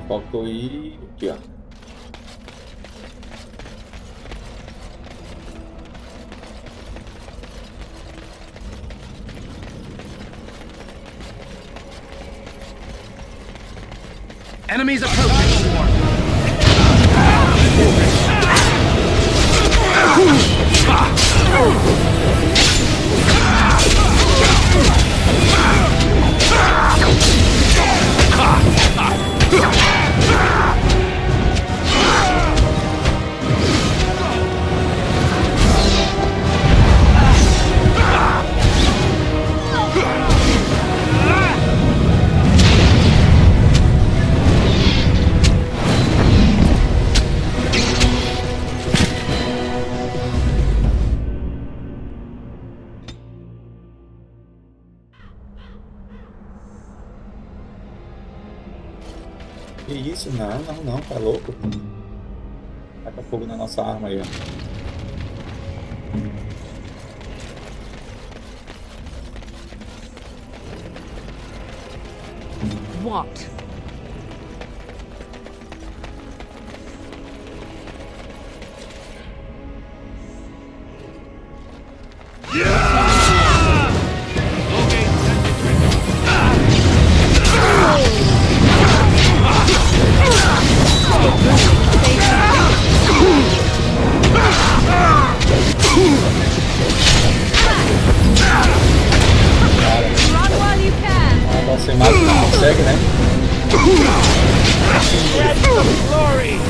Faltou ir aqui, ó. Enemies approaching. Que isso? Não, não, não, tá louco? Taca fogo na nossa arma aí, ó. What? Run while you can. Agora sem mais não consegue, né?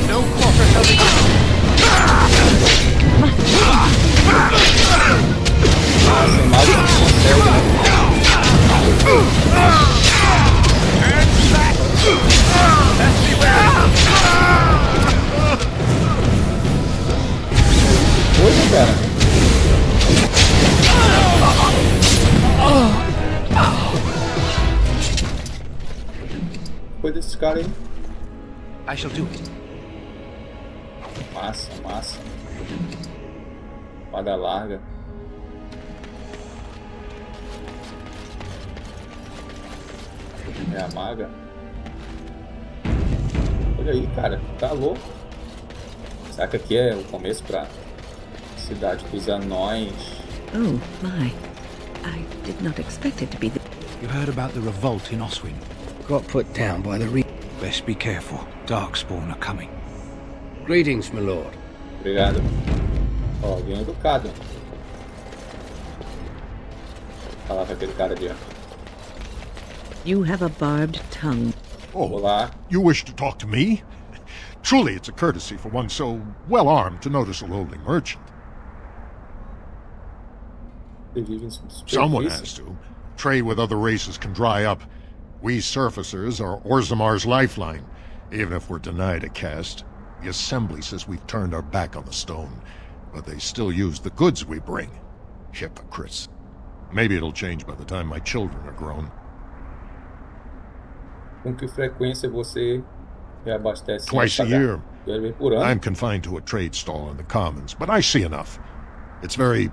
No quarter shall be Sem mais não consegue, né? Coisa, cara. Foi desses caras aí. I shall do it. Massa, massa. Espada larga. É a maga. Olha aí, cara. Tá louco. Será que aqui é o começo pra cidade dos anões? Oh, my. I did not expect it to be the... You heard about the revolt in Oswin? Got put down by the Best be careful. Darkspawn are coming. Greetings, my lord. Obrigado. Ó, alguém educado. Falar com aquele cara ali, ó. You have a barbed tongue. Oh, Olá. you wish to talk to me? Truly, it's a courtesy for one so well armed to notice a lowly merchant. Você vive em superfície. Someone has to. Trade with other races can dry up. We surfacers are Orzamar's lifeline. Even if we're denied a caste, the Assembly says we've turned our back on the stone, but they still use the goods we bring. Hypocrites. Maybe it'll change by the time my children are grown. Com que frequência você reabastece? Twice a year. Deve vir por ano. I'm confined to a trade stall in the commons, but I see enough. It's very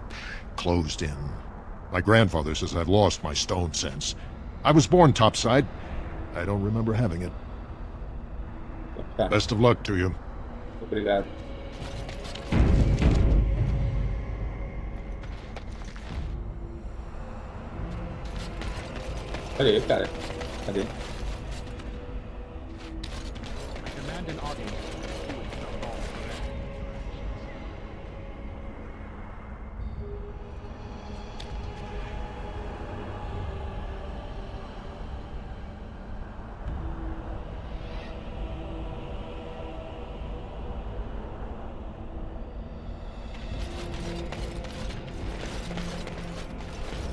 closed in. My grandfather says I've lost my stone sense. I was born topside. I don't remember having it. Tá. Best of luck to you. Obrigado. Olha aí, cara. Cadê? Command an audience.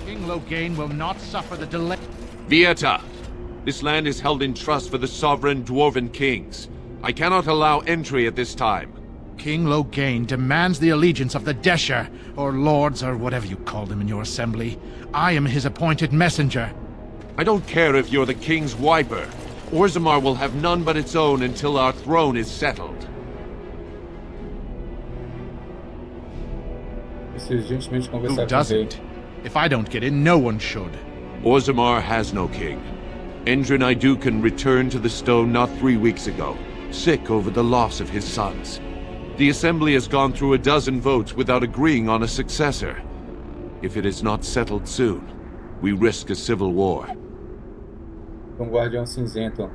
King Loghain will not suffer the delay. Vieta! This land is held in trust for the sovereign dwarven kings. I cannot allow entry at this time. King Loghain demands the allegiance of the Desher, or lords, or whatever you call them in your assembly. I am his appointed messenger. I don't care if you're the king's wiper. Orzammar will have none but its own until our throne is settled. Preciso urgentemente conversar Who com o rei. doesn't? If I don't get in, no one should. Orzammar has no king. Endrin Idukan returned to the stone not 3 weeks ago, sick over the loss of his sons. The Assembly has gone through a dozen votes without agreeing on a successor. If it is not settled soon, we risk a civil war. Guardião Cinzento.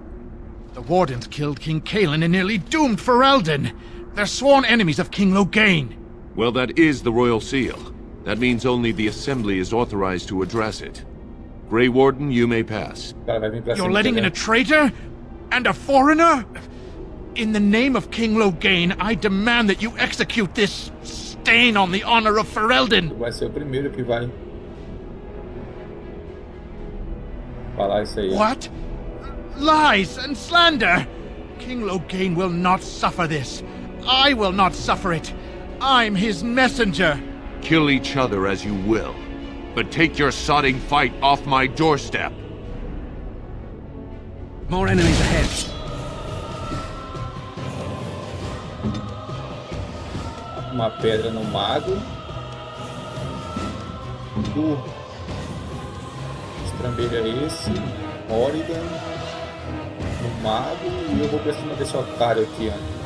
The Wardens killed King Cailan and nearly doomed Ferelden. They're sworn enemies of King Loghain. Well, that is the Royal Seal. That means only the Assembly is authorized to address it. Grey Warden, you may pass. Cara, vai vir pra You're cima letting in a também. traitor? And a foreigner? In the name of King Loghain, I demand that you execute this stain on the honor of Ferelden. Vai ser o primeiro que vai falar isso aí. What? Lies and slander! King Loghain will not suffer this. I will not suffer it. I'm his messenger. Kill each other as you will, but take your sodding fight off my doorstep. More enemies ahead. Uma pedra no mago. Do estrambeira esse. Morrigan. No mago. E eu vou pra cima desse otário aqui, ó.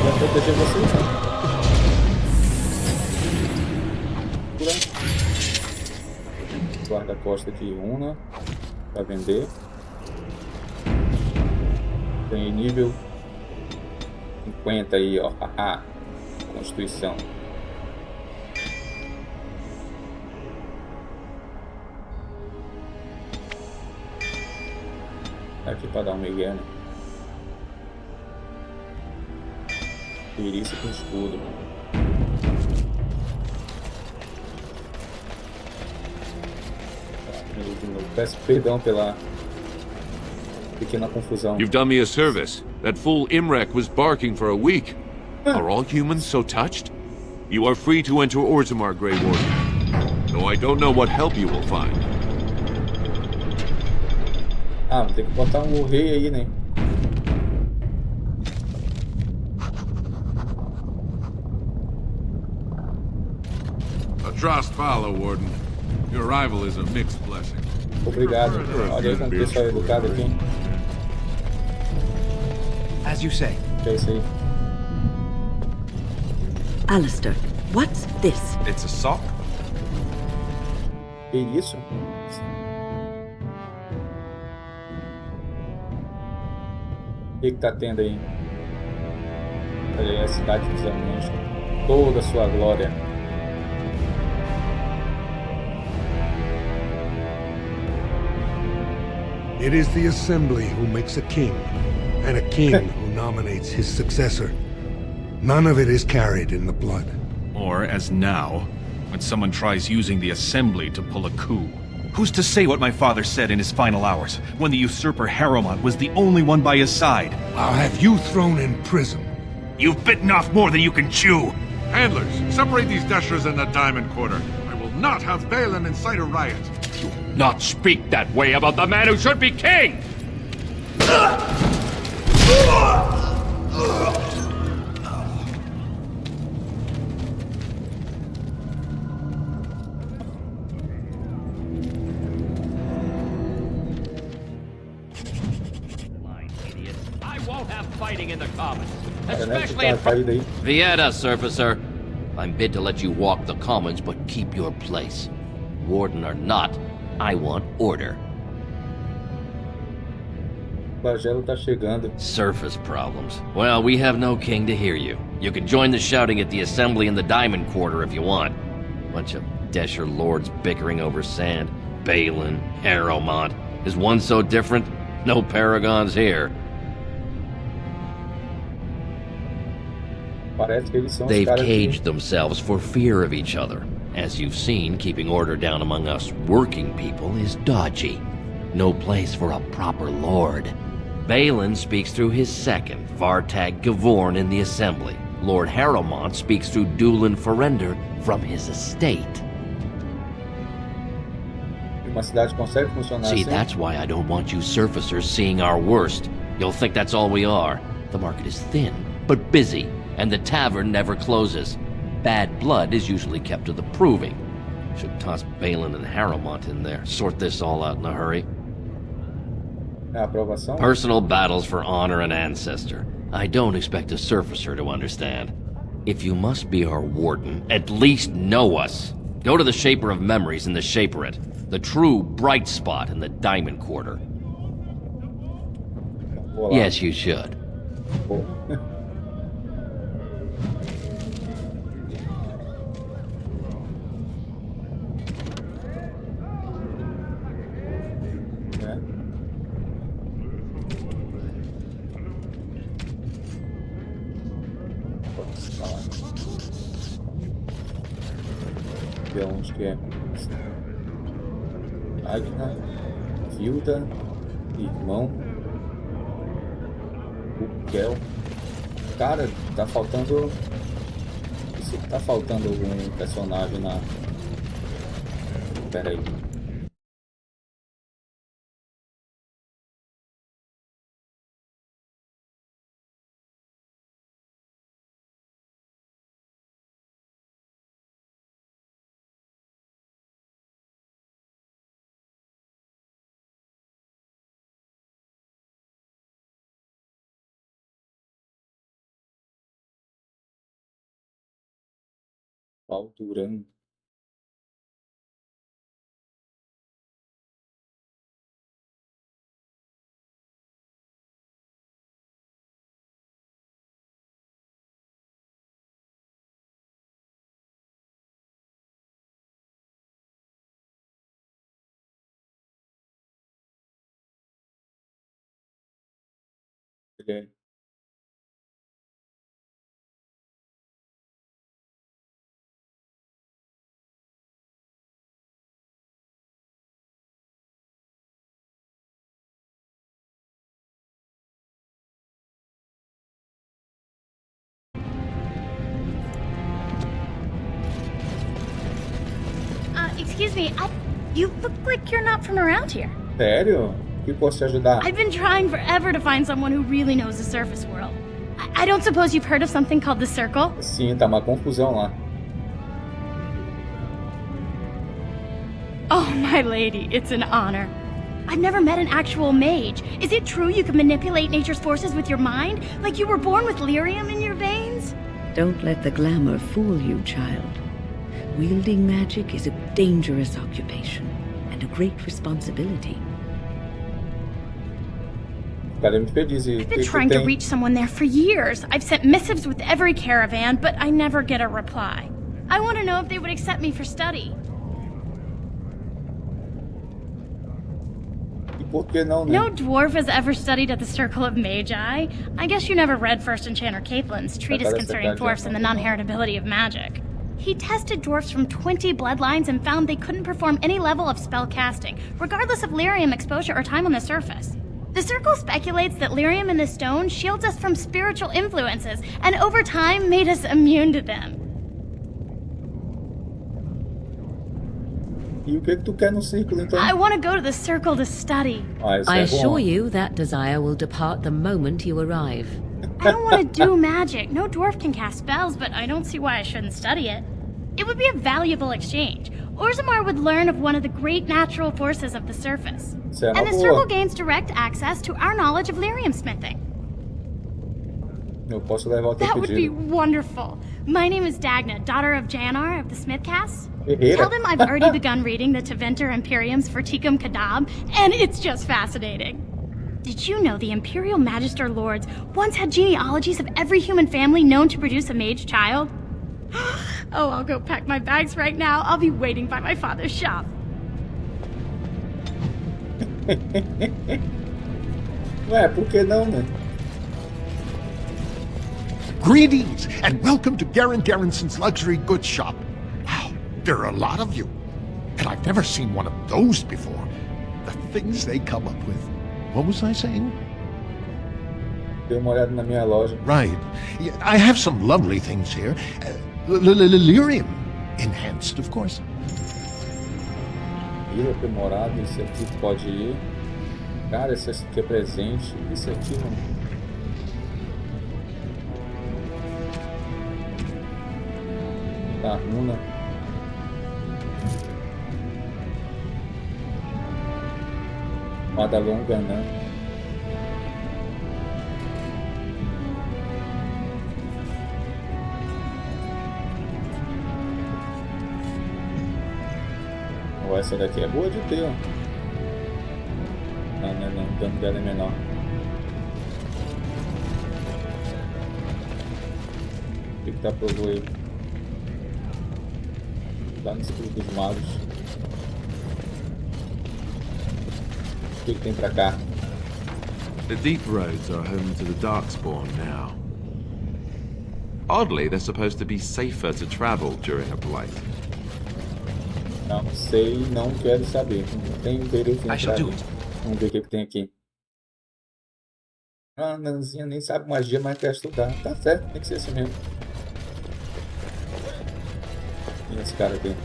Vai proteger vocês, né? Guarda-costa aqui, Una. Pra vender. Tem nível 50 aí, ó. Haha. Constituição. Aqui para dar um migué, né? Perícia com escudo. Peço perdão pela pequena confusão. You've done me a service. That fool Imrek was barking for a week. Are all humans so touched? You are free to enter Orzammar, Grey Warden. Though I don't know what help you will find. Ah, tem que botar um rei aí, né? A trust follow, Warden. Your arrival is a mixed blessing. Obrigado. Olha aí como o pessoal é educado aqui. As you say. Que é isso aí? Alistair, what's this? It's a sock? Que isso? O que tá tendo aí? Olha aí a cidade dos anões. Toda a sua glória. It is the Assembly who makes a king, and a king who nominates his successor. None of it is carried in the blood. Or, as now, when someone tries using the Assembly to pull a coup. Who's to say what my father said in his final hours, when the usurper Harrowmont was the only one by his side? I'll have you thrown in prison. You've bitten off more than you can chew! Handlers, separate these dashers in the Diamond Quarter. I will not have Balin incite a riot. Not speak that way about the man who should be king! I won't have fighting in the Commons, Cara, né? especially Tá in caído aí. Vieta, Surfacer. I'm bid to let you walk the Commons, but keep your place. Warden or not, I want order. Flagelo tá chegando. Surface problems. Well, we have no king to hear you. You can join the shouting at the Assembly in the Diamond Quarter if you want. Bunch of Desher lords bickering over sand. Balin, Harrowmont. Is one so different? No paragons here. Parece que eles são os They've caras caged themselves for fear of each other. As you've seen, keeping order down among us working people is dodgy. No place for a proper lord. Balin speaks through his second, Vartag Gavorn, in the Assembly. Lord Harrowmont speaks through Dulin Ferender from his estate. Uma cidade consegue funcionar See, assim? that's why I don't want you surfacers seeing our worst. You'll think that's all we are. The market is thin, but busy, and the tavern never closes. Bad blood is usually kept to the proving. Should toss Balin and Harrowmont in there, sort this all out in a hurry. É a aprovação? Personal battles for honor and ancestor. I don't expect a surfacer to understand. If you must be our warden, at least know us. Go to the Shaper of Memories in the Shaperate. The true bright spot in the Diamond Quarter. Vou lá. Yes, you should. Vou. É. Vamos lá. Ver onde que é. Agna, Hilda, irmão, Ukel. Cara, tá faltando. Isso tá faltando algum personagem na. Pera aí. Alturan. Ele é- Excuse me, you look like you're not from around here. Sério? O que posso te ajudar? I've been trying forever to find someone who really knows the surface world. I don't suppose you've heard of something called the Circle? Sim, tá uma confusão lá. Oh, my lady, it's an honor. I've never met an actual mage. Is it true you can manipulate nature's forces with your mind? Like you were born with lyrium in your veins? Don't let the glamour fool you, child. Wielding magic is a dangerous occupation and a great responsibility. Ficarei muito feliz. E I've been trying to reach someone there for years. I've sent missives with every caravan, but I never get a reply. I want to know if they would accept me for study. E por que não, né? No dwarf has ever studied at the Circle of Magi. I guess you never read First Enchanter Caitlin's treatise concerning dwarfs and the non-heritability of magic. He tested dwarfs from 20 bloodlines and found they couldn't perform any level of spell casting, regardless of lyrium exposure or time on the surface. The Circle speculates that lyrium in the stone shields us from spiritual influences, and over time made us immune to them. E o que tu quer no círculo, então? I want to go to the Circle to study. Isso I é bom. assure you that desire will depart the moment you arrive. I don't want to do magic. No dwarf can cast spells, but I don't see why I shouldn't study it. It would be a valuable exchange. Orzammar would learn of one of the great natural forces of the surface. Isso é uma And the boa. Circle gains direct access to our knowledge of lyrium smithing. Eu posso levar o teu That would be pedido. wonderful. My name is Dagna, daughter of Janar of the Smithcast. Guerreira. Tell them I've already begun reading the Teventer Imperiums for Tikum Kadab, and it's just fascinating. Did you know the Imperial Magister Lords once had genealogies of every human family known to produce a mage child? Oh, I'll go pack my bags right now. I'll be waiting by my father's shop. Ué, por que não, né? Greetings, and welcome to Garrison's luxury goods shop. Wow, there are a lot of you. And I've never seen one of those before. The things they come up with. What was I saying? Dê uma olhada na minha loja. Right. Yeah, I have some lovely things here. Lyrium. Enhanced, of course. Ira aprimorado, esse aqui pode ir. Cara, esse aqui é presente. Esse aqui, mano. Tá, runa. Roda longa, né? Ó, essa daqui é boa de ter, ó. Não, o dano dela é menor. O que tá pro aí? Lá no escudo dos magos. O que tem pra cá? The deep roads are home to the Darkspawn now. Oddly, they're supposed to be safer to travel during a blight. Não sei, não quero saber. Não tem interesse em entrar. Vamos ver o que tem aqui. Ah, a Nanzinha nem sabe magia, mas quer estudar. Tá certo, tem que ser assim mesmo. E esse cara aqui?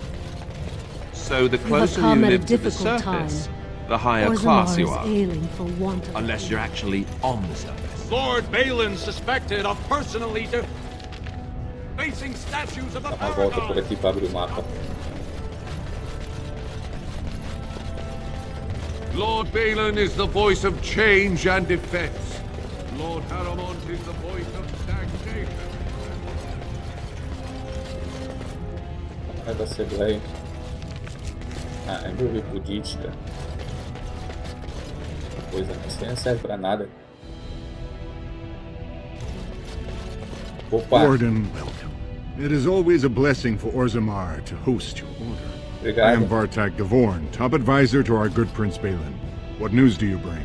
So the closer you live to the surface, the higher class you are. Unless you're actually on the surface. Lord Balin suspected of personally facing statues of the Dá uma volta por aqui para abrir o mapa. Lord Balin is the voice of change and defense. Lord Haramond is the voice of stagnation. É da Assembleia. Ah, é envolver política. Coisa não serve pra nada. Opa! Warden, welcome. It is always a blessing for Orzammar to host your order. Obrigado. I am Vartak Gavorn, top advisor to our good Prince Balin. What news do you bring?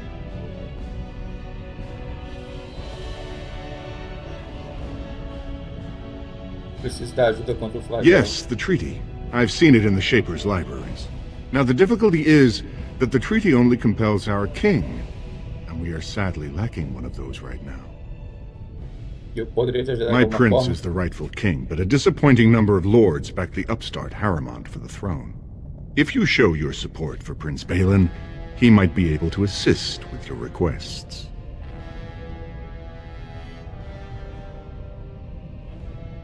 Preciso da ajuda contra o flagelo. Yes, the treaty. I've seen it in the Shaper's libraries. Now the difficulty is that the treaty only compels our king, and we are sadly lacking one of those right now. Eu poderia te ajudar My de alguma prince forma? is the rightful king, but a disappointing number of lords back the upstart Haramond for the throne. If you show your support for Prince Balin, he might be able to assist with your requests.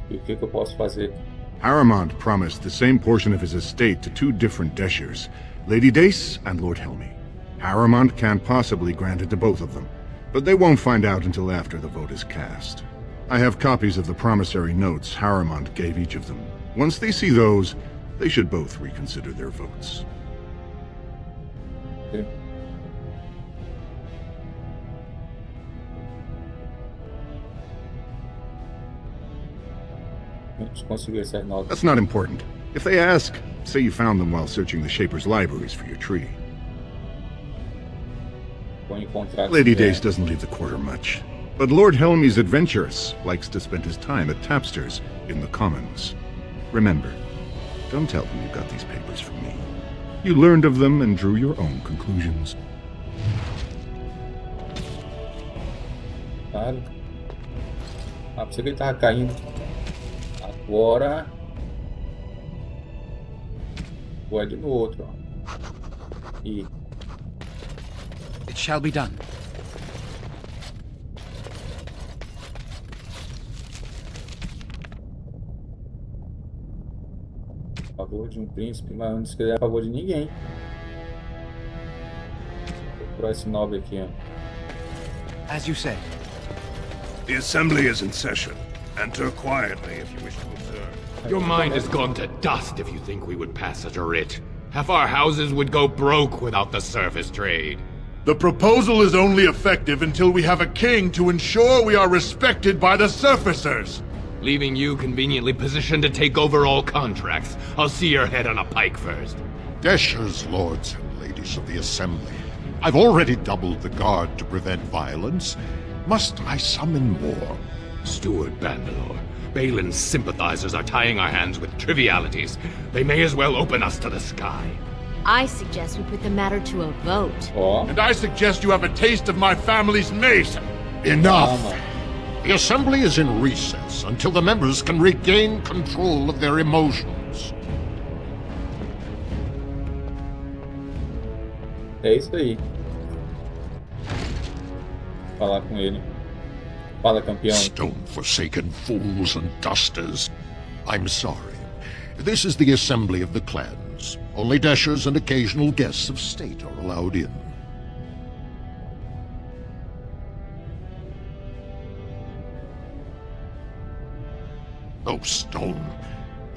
E o que eu posso fazer? Haramond promised the same portion of his estate to two different Deshers, Lady Dace and Lord Helmy. Haramond can't possibly grant it to both of them, but they won't find out until after the vote is cast. I have copies of the promissory notes Haramond gave each of them. Once they see those, they should both reconsider their votes. Okay. That's not important. If they ask, say you found them while searching the Shaper's libraries for your treaty. Lady Dace doesn't leave the quarter much, but Lord Helmy's adventurous, likes to spend his time at tapsters in the Commons. Remember, don't tell them you got these papers from me. You learned of them and drew your own conclusions. Claro. Ah, pensei que ele tava caindo. Agora... Vou ali no outro, ó. E... It shall be done. A favor de um príncipe, mas não escrever a favor de ninguém. Vou procurar esse nobre aqui, ó. As you say. The assembly is in session. Enter quietly if you wish to observe. Your mind has gone to dust if you think we would pass such a writ. Half our houses would go broke without the surface trade. The proposal is only effective until we have a king to ensure we are respected by the surfacers. Leaving you conveniently positioned to take over all contracts. I'll see your head on a pike first. Deshers, lords and ladies of the assembly. I've already doubled the guard to prevent violence. Must I summon more? Steward Bandalore, Balin's sympathizers are tying our hands with trivialities. They may as well open us to the sky. I suggest we put the matter to a vote. And I suggest you have a taste of my family's mace. Enough! The Assembly is in recess until the members can regain control of their emotions. É isso aí. Falar com ele. Fala, campeão. Stone-forsaken fools and dusters. I'm sorry. This is the assembly of the clans. Only dashers and occasional guests of state are allowed in. Oh, Stone.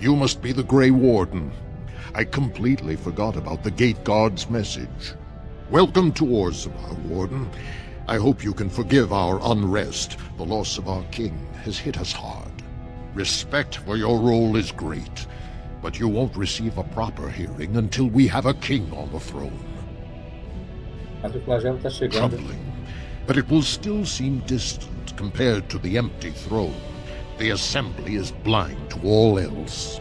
You must be the Grey Warden. I completely forgot about the Gate Guard's message. Welcome to Orzammar, Warden. I hope you can forgive our unrest. The loss of our king has hit us hard. Respect for your role is great, but you won't receive a proper hearing until we have a king on the throne. Mas o flagelo tá chegando. Troubling, but it will still seem distant compared to the empty throne. The Assembly is blind to all else.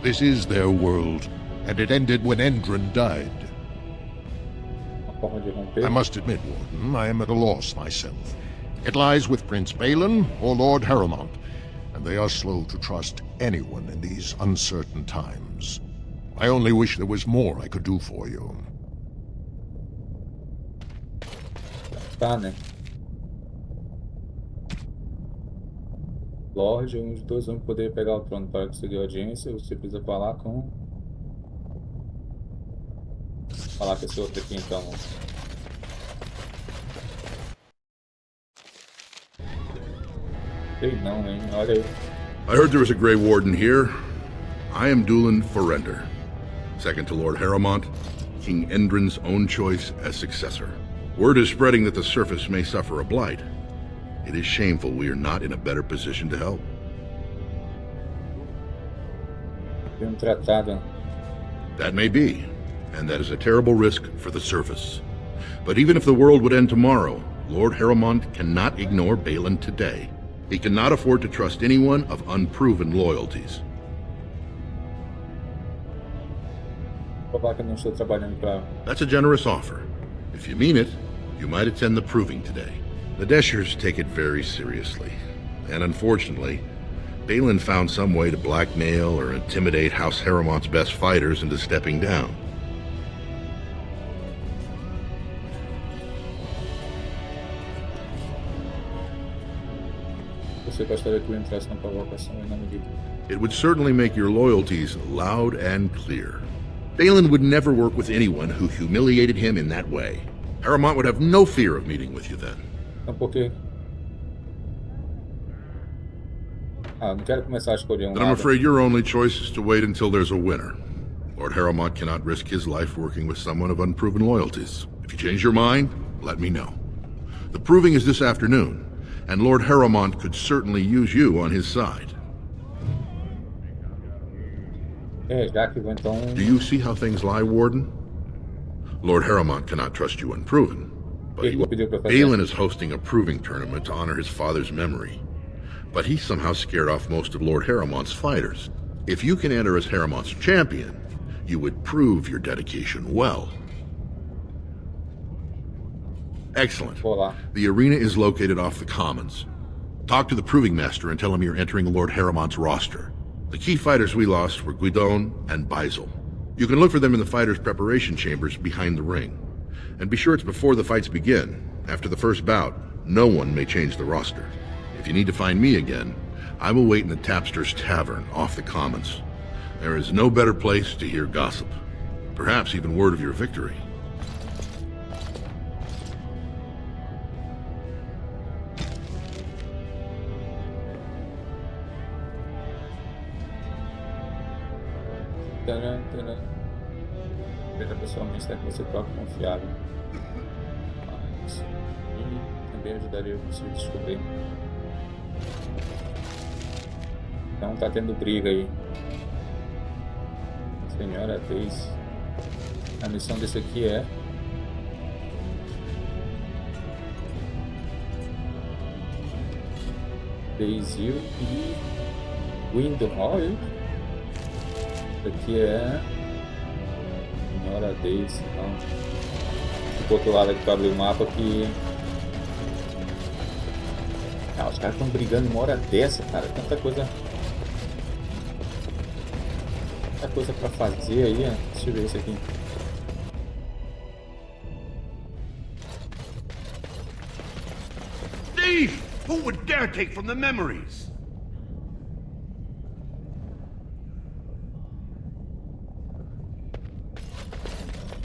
This is their world, and it ended when Endron died. I must admit, Warden, I am at a loss myself. It lies with Prince Balin or Lord Harrowmont, and they are slow to trust anyone in these uncertain times. I only wish there was more I could do for you. Tá, né? Lorde, um de dois vão poder pegar o trono. Para conseguir audiência, você precisa falar com... Falar com esse outro aqui, então. Sei não, hein? Olha aí. I heard there was a Grey Warden here. I am Dulin Forrender, second to Lord Harrowmont, King Endron's own choice as successor. Word is spreading that the surface may suffer a blight. It is shameful we are not in a better position to help. Bem tratado. That may be, and that is a terrible risk for the surface. But even if the world would end tomorrow, Lord Harrowmont cannot ignore Balin today. He cannot afford to trust anyone of unproven loyalties. Provar que eu não estou trabalhando para... That's a generous offer. If you mean it, you might attend the proving today. The Deshers take it very seriously, and unfortunately, Balin found some way to blackmail or intimidate House Harrowmont's best fighters into stepping down. Você gostaria que eu entrasse na provocação em nome de... It would certainly make your loyalties loud and clear. Balin would never work with anyone who humiliated him in that way. Harrowmont would have no fear of meeting with you then. Então por quê? Ah, não quero começar a escolher um Then I'm lado. afraid your only choice is to wait until there's a winner. Lord Harrowmont cannot risk his life working with someone of unproven loyalties. If you change your mind, let me know. The proving is this afternoon, and Lord Harrowmont could certainly use you on his side. Já que vou então... Do you see how things lie, Warden? Lord Harrowmont cannot trust you unproven, but Balin is hosting a proving tournament to honor his father's memory. But he somehow scared off most of Lord Harrowmont's fighters. If you can enter as Harrowmont's champion, you would prove your dedication well. Excellent. The arena is located off the Commons. Talk to the Proving Master and tell him you're entering Lord Harrowmont's roster. The key fighters we lost were Guidon and Baisel. You can look for them in the fighters' preparation chambers behind the ring. And be sure it's before the fights begin. After the first bout, no one may change the roster. If you need to find me again, I will wait in the Tapster's Tavern off the Commons. There is no better place to hear gossip. Perhaps even word of your victory. Veja pessoalmente até que você troca confiável. Mas... E também ajudaria você a descobrir. Então tá tendo briga aí. Senhora Daisy. A missão desse aqui é... Daisy e Windhall. Isso aqui é... Senhora Daisy. Então, do outro lado aqui para abrir o mapa que... Ah, os caras estão brigando uma hora dessa, cara. Tanta coisa pra fazer aí, ó. Deixa eu ver isso aqui. Thief! Who would dare take from the memories?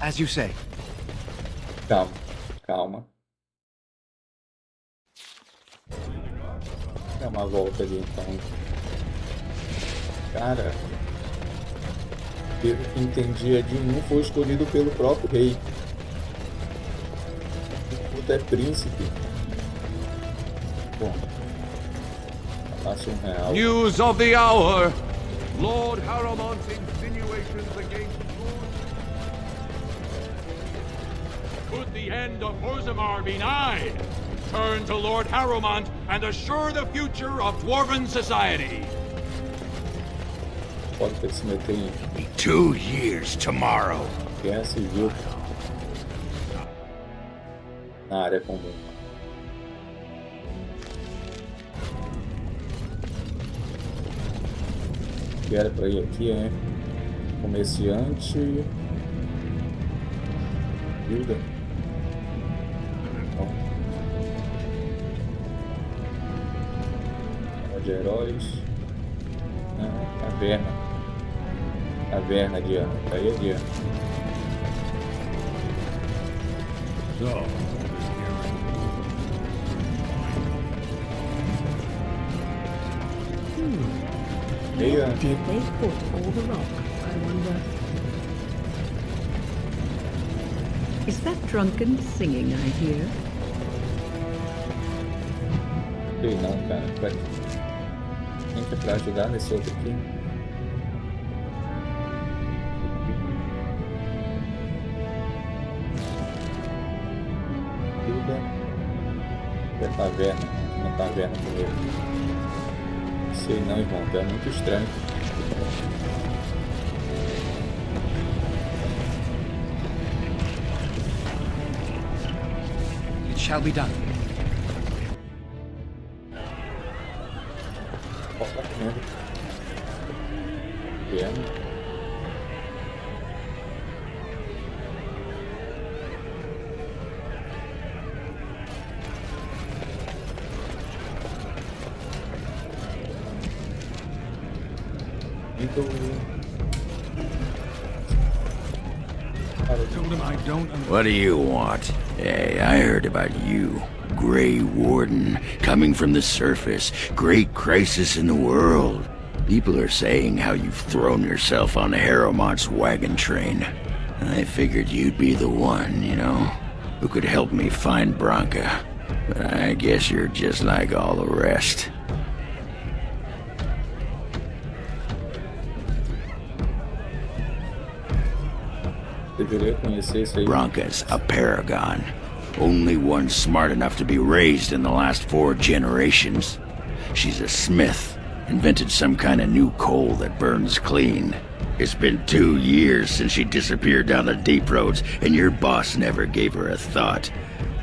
As you say. Calma, calma. Dá uma volta ali, então. Cara, pelo que entendi, Edinho foi escolhido pelo próprio rei. O puto é príncipe. Bom, Palácio Real. News of the hour! Lord Haramont's insinuations against Could the end of Orzammar be nigh? Turn to Lord Harrowmont and assure the future of Dwarven society. Pode ter que se meter em 2 years tomorrow. guerra civil na área comum. O que era pra ir aqui é comerciante. Guilda. De heróis. Caverna. Caverna adiante. Tá aí adiante. Where did they put all the rock, I wonder? Is that drunken singing I hear? Sei não, cara. Quem que é pra ajudar nesse outro aqui? Ajuda. É taverna. Uma taverna primeiro. Sei não, irmão. É muito estranho. It shall be done. What do you want? Hey, I heard about you. Grey Warden, coming from the surface. Great crisis in the world. People are saying how you've thrown yourself on Harrowmont's wagon train. I figured you'd be the one, you know, who could help me find Branka. But I guess you're just like all the rest. Branka's a paragon. Only one smart enough to be raised in the last 4 generations. She's a smith. Invented some kind of new coal that burns clean. It's been 2 years since she disappeared down the deep roads, and your boss never gave her a thought.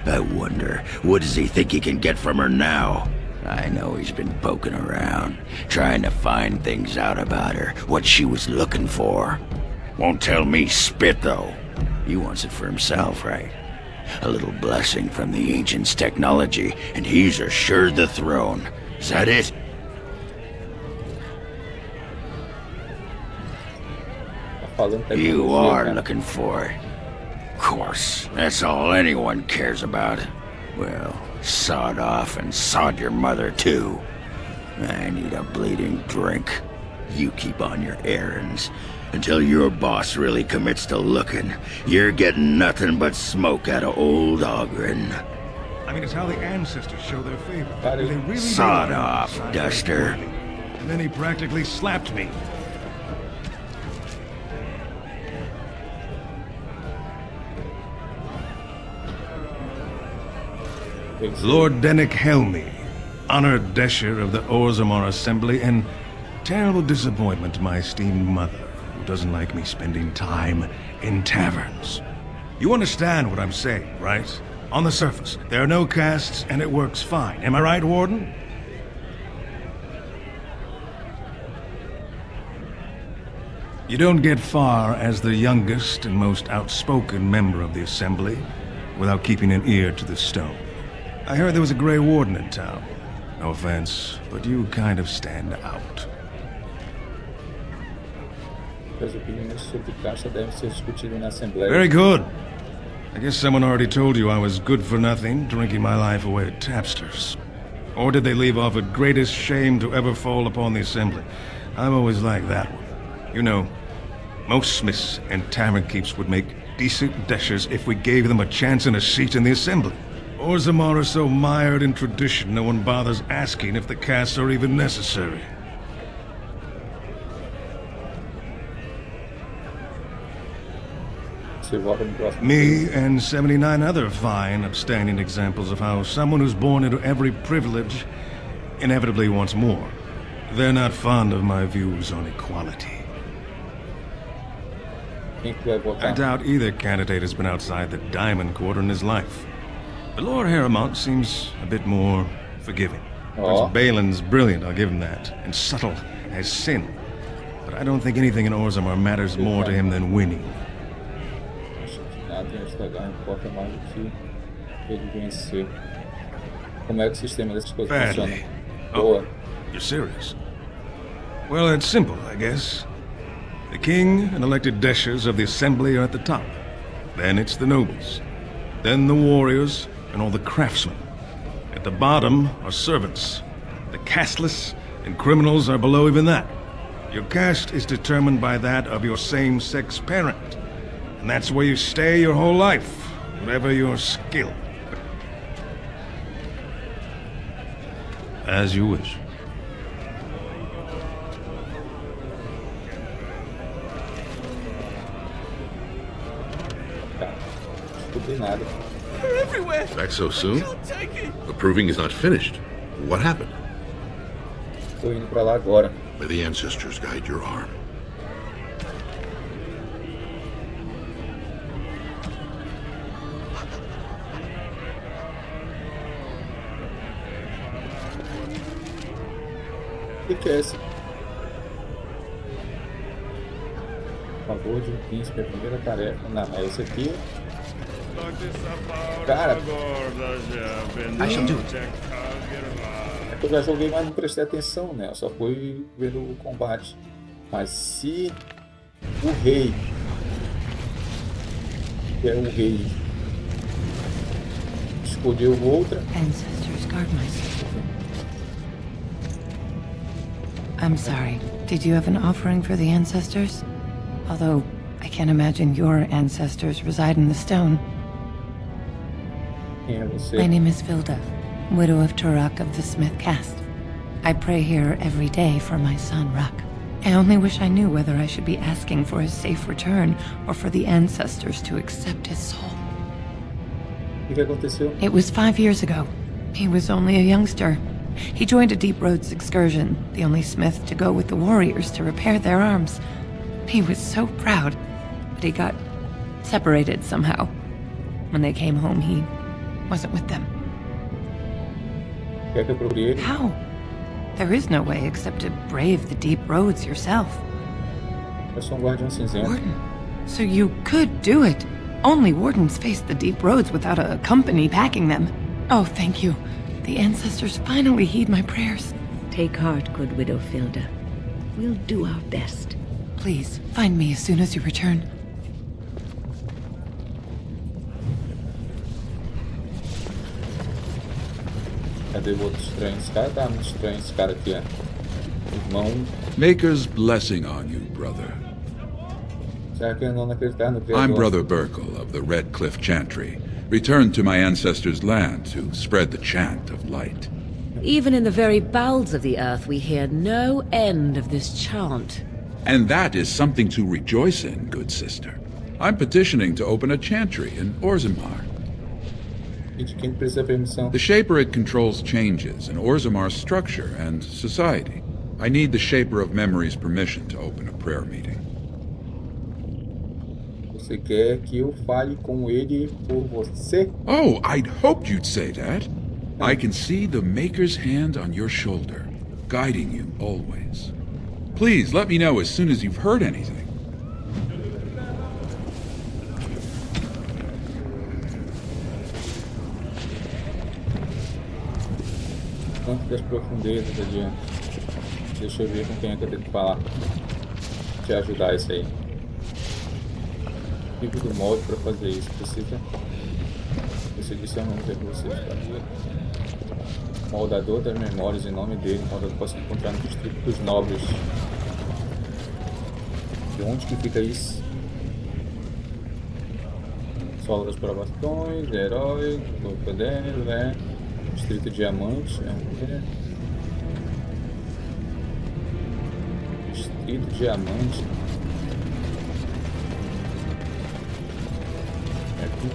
I wonder, what does he think he can get from her now? I know he's been poking around, trying to find things out about her, what she was looking for. Won't tell me spit, though. He wants it for himself, right? A little blessing from the ancients' technology, and he's assured the throne. Is that it? You are looking for it. Of course, that's all anyone cares about. Well, sod off and sod your mother, too. I need a bleeding drink. You keep on your errands. Until your boss really commits to looking, you're getting nothing but smoke out of old Ogren. I mean, it's how the ancestors show their favor. They really sod off, Duster. And then he practically slapped me. Lord Dennick Helmy, honored Desher of the Orzammar Assembly, and terrible disappointment to my esteemed mother, who doesn't like me spending time in taverns. You understand what I'm saying, right? On the surface, there are no castes, and it works fine. Am I right, Warden? You don't get far as the youngest and most outspoken member of the Assembly without keeping an ear to the stone. I heard there was a Grey Warden in town. No offense, but you kind of stand out. Very good. I guess someone already told you I was good for nothing, drinking my life away at tapsters. Or did they leave off at greatest shame to ever fall upon the Assembly? I've always liked that one. You know, most smiths and tavern keeps would make decent deshers if we gave them a chance and a seat in the Assembly. Orzammar are so mired in tradition, no one bothers asking if the castes are even necessary. Me and 79 other fine, upstanding examples of how someone who's born into every privilege inevitably wants more. They're not fond of my views on equality. I doubt either candidate has been outside the Diamond Quarter in his life. But Lord Harrowmont seems a bit more forgiving. Prince Balin's brilliant, I'll give him that, and subtle as sin. But I don't think anything in Orzammar matters more to him than winning. Badly. Oh, you're serious? Well, it's simple, I guess. The king and elected deshers of the Assembly are at the top. Then it's the nobles. Then the warriors and all the craftsmen. At the bottom are servants. The casteless and criminals are below even that. Your caste is determined by that of your same-sex parent. And that's where you stay your whole life, whatever your skill. As you wish. They're everywhere. Back so soon? The proving is not finished. What happened? Tô indo pra lá agora. May the ancestors guide your arm. O que é esse? Favor de um príncipe, a primeira tarefa. Não, é esse aqui. Cara, I shall do it. É que eu já joguei, mas não prestei atenção, né? Eu só fui ver o combate. Mas se o rei, que é o rei, escolheu outra. Ancestors guard my soul. I'm sorry. Did you have an offering for the ancestors? Although I can't imagine your ancestors reside in the stone. My name is Vilda, widow of Turok of the Smith caste. I pray here every day for my son, Ruck. I only wish I knew whether I should be asking for his safe return or for the ancestors to accept his soul. O que aconteceu? It was 5 years ago. He was only a youngster. He joined a Deep Roads excursion, the only smith to go with the warriors to repair their arms. He was so proud, but he got separated somehow. When they came home, he wasn't with them. How? There is no way except to brave the deep roads yourself. Warden, so you could do it. Only wardens face the deep roads without a company packing them. Oh, thank you. The ancestors finally heed my prayers. Take heart, good Widow Filda. We'll do our best. Please, find me as soon as you return. Cadê o outro estranho? Esse cara tá muito estranho, esse cara aqui, irmão. Maker's blessing on you, brother. Será que eu não acreditar no Criador? I'm Brother Burkle of the Red Cliff Chantry, returned to my ancestors' land to spread the chant of light. Even in the very bowels of the earth, we hear no end of this chant. And that is something to rejoice in, good sister. I'm petitioning to open a chantry in Orzammar. E de quem precisa permissão? The Shaper controls changes in Orzamar's structure and society. I need the Shaper of Memory's permission to open a prayer meeting. Você quer que eu fale com ele por você? Oh, I'd hoped you'd say that. I can see the Maker's hand on your shoulder, guiding you always. Please let me know as soon as you've heard anything. Canto das profundezas adiante. Deixa eu ver com quem é que eu tenho que falar. Te ajudar isso aí. Tipo do molde para fazer isso. Precisa. Você disse eu não ver que você fazia. Moldador das memórias, em nome dele, moldador posso encontrar no distrito dos nobres. De onde que fica isso? Solo das provações, herói, poder, né? Distrito Diamante, Distrito Diamante. Aqui.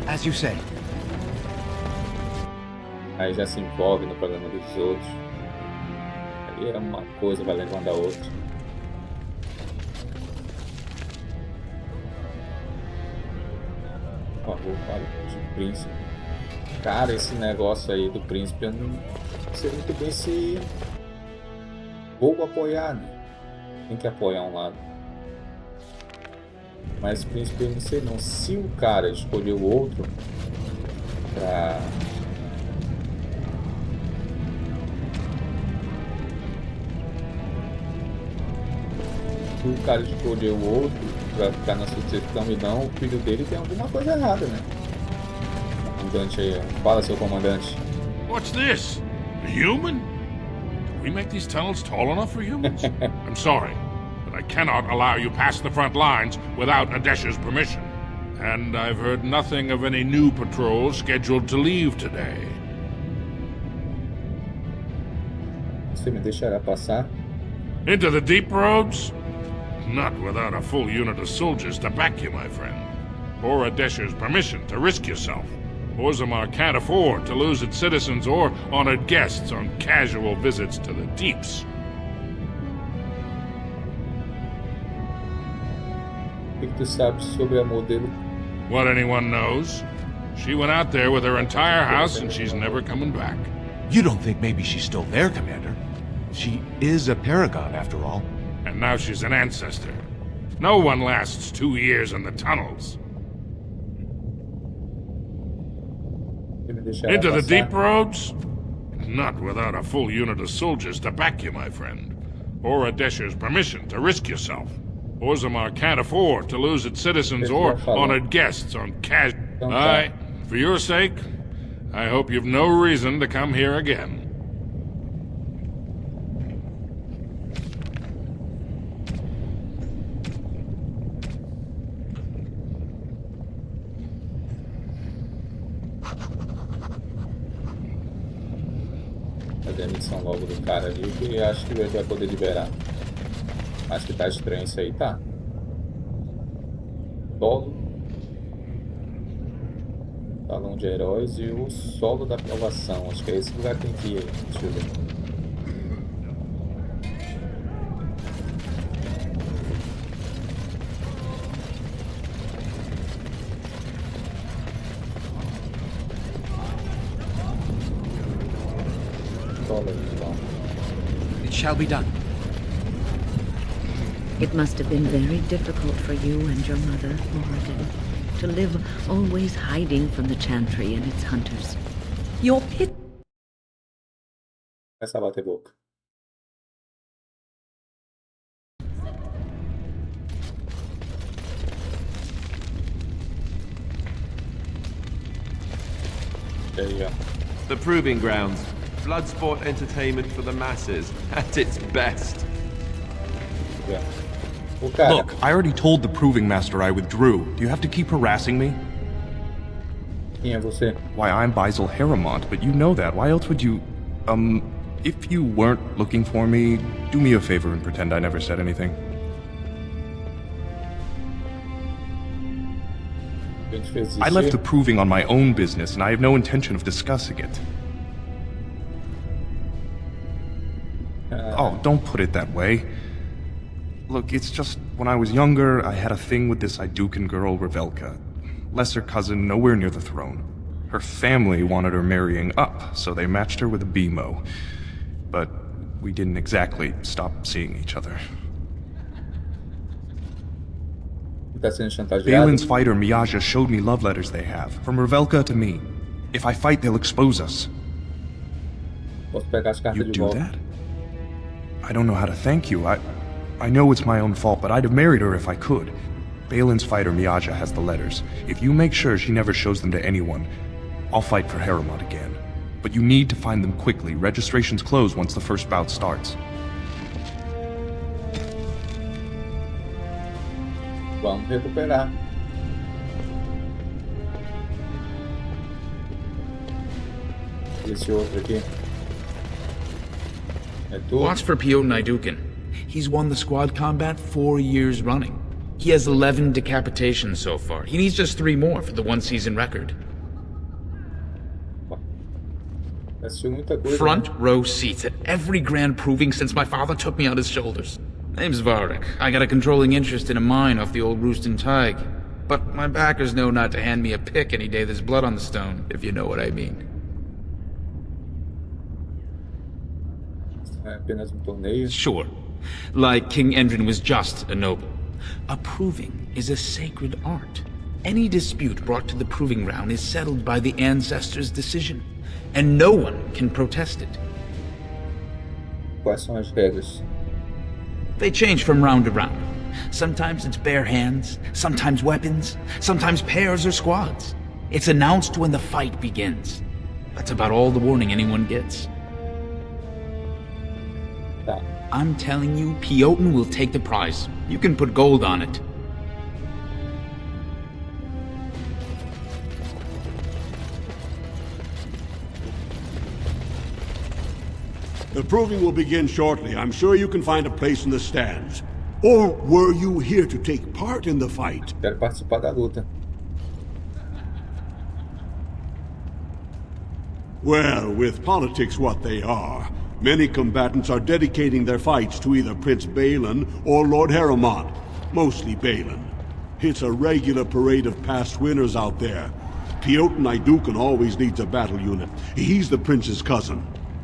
As you say. Aí já se envolve no problema dos outros. Aí é uma coisa vai levando a outra. Por favor, fale de príncipe. Cara, esse negócio aí do príncipe, eu não sei muito bem se vou apoiar, né? Tem que apoiar um lado. Mas príncipe, eu não sei não. Se o cara escolheu o outro pra... Se o cara escolheu o outro pra ficar na sucessão e não, o filho dele tem alguma coisa errada, né? Comandante aí, fala, seu comandante. What's this? A human? Did we make these tunnels tall enough for humans? I'm sorry, but I cannot allow you past the front lines without Nadesh's permission. And I've heard nothing of any new patrols scheduled to leave today. Você me deixará passar? Into the deep roads? Not without a full unit of soldiers to back you, my friend. Or Adesha's permission to risk yourself. Orzammar can't afford to lose its citizens or honored guests on casual visits to the deeps. O que tu sabes sobre a modelo? What anyone knows. She went out there with her entire house and she's never coming back. You don't think maybe she's still there, Commander? She is a paragon, after all. And now she's an ancestor. No one lasts 2 years in the tunnels. Into the deep roads? Not without a full unit of soldiers to back you, my friend. Or Adesha's permission to risk yourself. Orzammar can't afford to lose its citizens or honored guests on cash. For your sake, I hope you've no reason to come here again. Fazer a missão logo do cara ali, que acho que ele vai poder liberar. Acho que tá estranho isso aí, tá? Solo. Salão de heróis e o solo da aprovação. Acho que é esse lugar que tem que ir. Deixa eu ver. It shall be done. It must have been very difficult for you and your mother, Moradin, to live always hiding from the Chantry and its hunters. Your pit... Começa a bater boca. There you go. The Proving Grounds. Bloodsport entertainment for the masses, at its best. Yeah. Look, I already told the Proving Master I withdrew. Do you have to keep harassing me? Quem é você? Why, I'm Basil Harrimont, but you know that. Why else would you... if you weren't looking for me, do me a favor and pretend I never said anything. I left the proving on my own business, and I have no intention of discussing it. Oh, don't put it that way. Look, it's just, when I was younger, I had a thing with this Idukan girl, Revelka. Lesser cousin, nowhere near the throne. Her family wanted her marrying up, so they matched her with a BMO. But we didn't exactly stop seeing each other. Valen's fighter, Miaja, showed me love letters they have, from Revelka to me. If I fight, they'll expose us. You do that? I don't know how to thank you. I know it's my own fault, but I'd have married her if I could. Balin's fighter, Miaja, has the letters. If you make sure she never shows them to anyone, I'll fight for Harrimont again. But you need to find them quickly. Registrations close once the first bout starts. Vamos recuperar. Esse outro aqui. É tu? Watch for Piotr Idukan. He's won the squad combat 4 years running. He has 11 decapitations so far. He needs just 3 more for the one-season record. Front row seats at every grand proving since my father took me on his shoulders. Name's Varric. I got a controlling interest in a mine off the old Roostin Tig. But my backers know not to hand me a pick any day there's blood on the stone, if you know what I mean. Sure. Like King Endrin was just a noble. A proving is a sacred art. Any dispute brought to the proving ground is settled by the ancestors' decision, and no one can protest it. Quais são as regras? They change from round to round. Sometimes it's bare hands, sometimes weapons, sometimes pairs or squads. It's announced when the fight begins. That's about all the warning anyone gets. I'm telling you, Piotr will take the prize. You can put gold on it. The proving will begin shortly. I'm sure you can find a place in the stands. Or were you here to take part in the fight? Quero participar da luta. Well, with politics what they are, many combatants are dedicating their fights to either Prince Balin or Lord Harrimont. Mostly Balin. It's a regular parade of past winners out there. Piotr Idukan always leads a battle unit. He's the prince's cousin.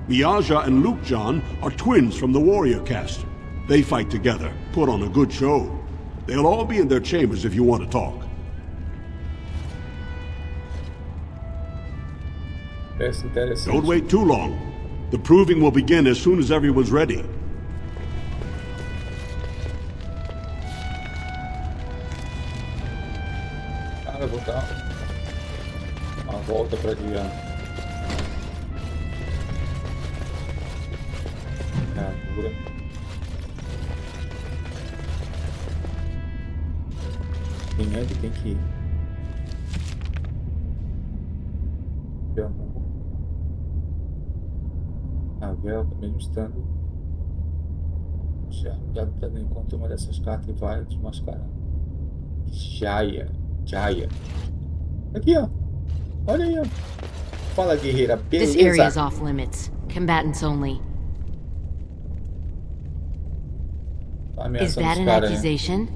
Miaja and Lukejan are twins from the warrior caste. They fight together, put on a good show. They'll all be in their chambers if you want to talk. Don't wait too long. The proving will begin as soon as everyone's ready. Cara, vou dar uma volta pra guiar. Quem é que tem que ir? A Velka, mesmo estando já dando encontro uma dessas cartas e vai desmascarar. Jaya. Aqui, ó. Olha aí, ó. Fala, guerreira, beleza? This area is off limits. Combatants only. Is that an accusation?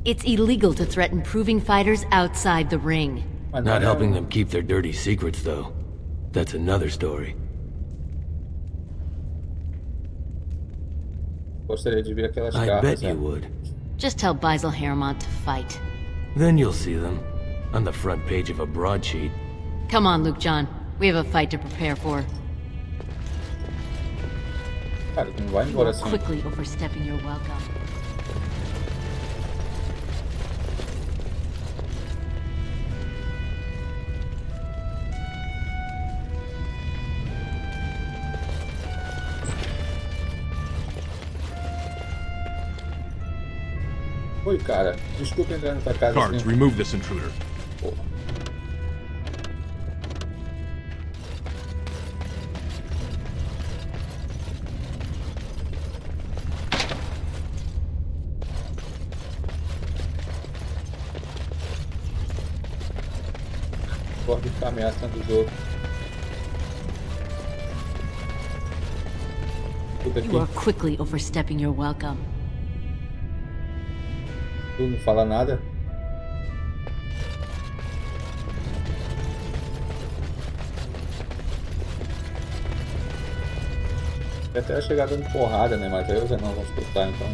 It's illegal to threaten proving fighters outside the ring. Not helping them keep their dirty secrets, though. That's another story. Gostaria de ver aquelas I cartas. bet you would. Just tell Basil Harrimont to fight. Then you'll see them on the front page of a broadsheet. Come on, Lukejan. We have a fight to prepare for. Cara, não vai embora assim. Quickly overstepping your welcome. Oi, cara. Desculpa entrar na tua casa. Guards, remove this intruder. Porra. gosto de ficar ameaçando os outros. Escuta aqui. You are quickly overstepping your welcome. Tu não fala nada? Eu até chegar dando porrada, né? Mas aí eu já não vou escutar, então.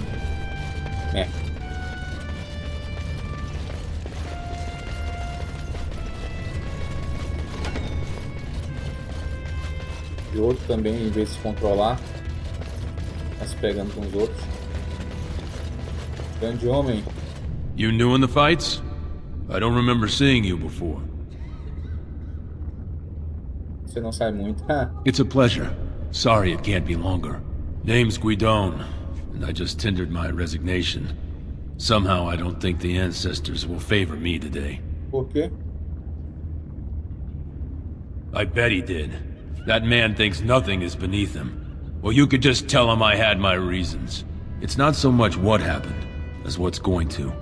É. E o outro também, em vez de se controlar, tá se pegando com os outros. Grande homem. You new in the fights? I don't remember seeing you before. Você não sai muito. It's a pleasure. Sorry it can't be longer. Name's Guidon, and I just tendered my resignation. Somehow I don't think the ancestors will favor me today. Por quê? I bet he did. That man thinks nothing is beneath him. Well, you could just tell him I had my reasons. It's not so much what happened, as what's going to.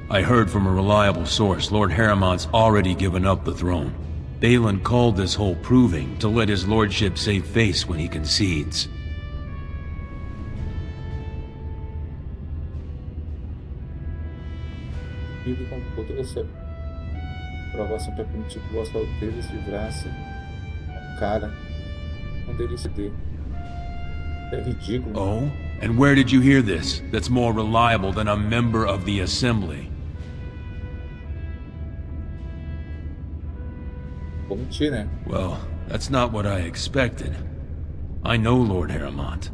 I heard from a reliable source Lord Harriman's already given up the throne. Balin called this whole proving to let his lordship save face when he concedes. Vive com toda essa provação para permitir que vosso Alteza se livrasse a cara quando ele se dê. É ridículo. Oh? And where did you hear this? That's more reliable than a member of the Assembly. Vou mentir, né? Well, that's not what I expected. I know Lord Harrimont.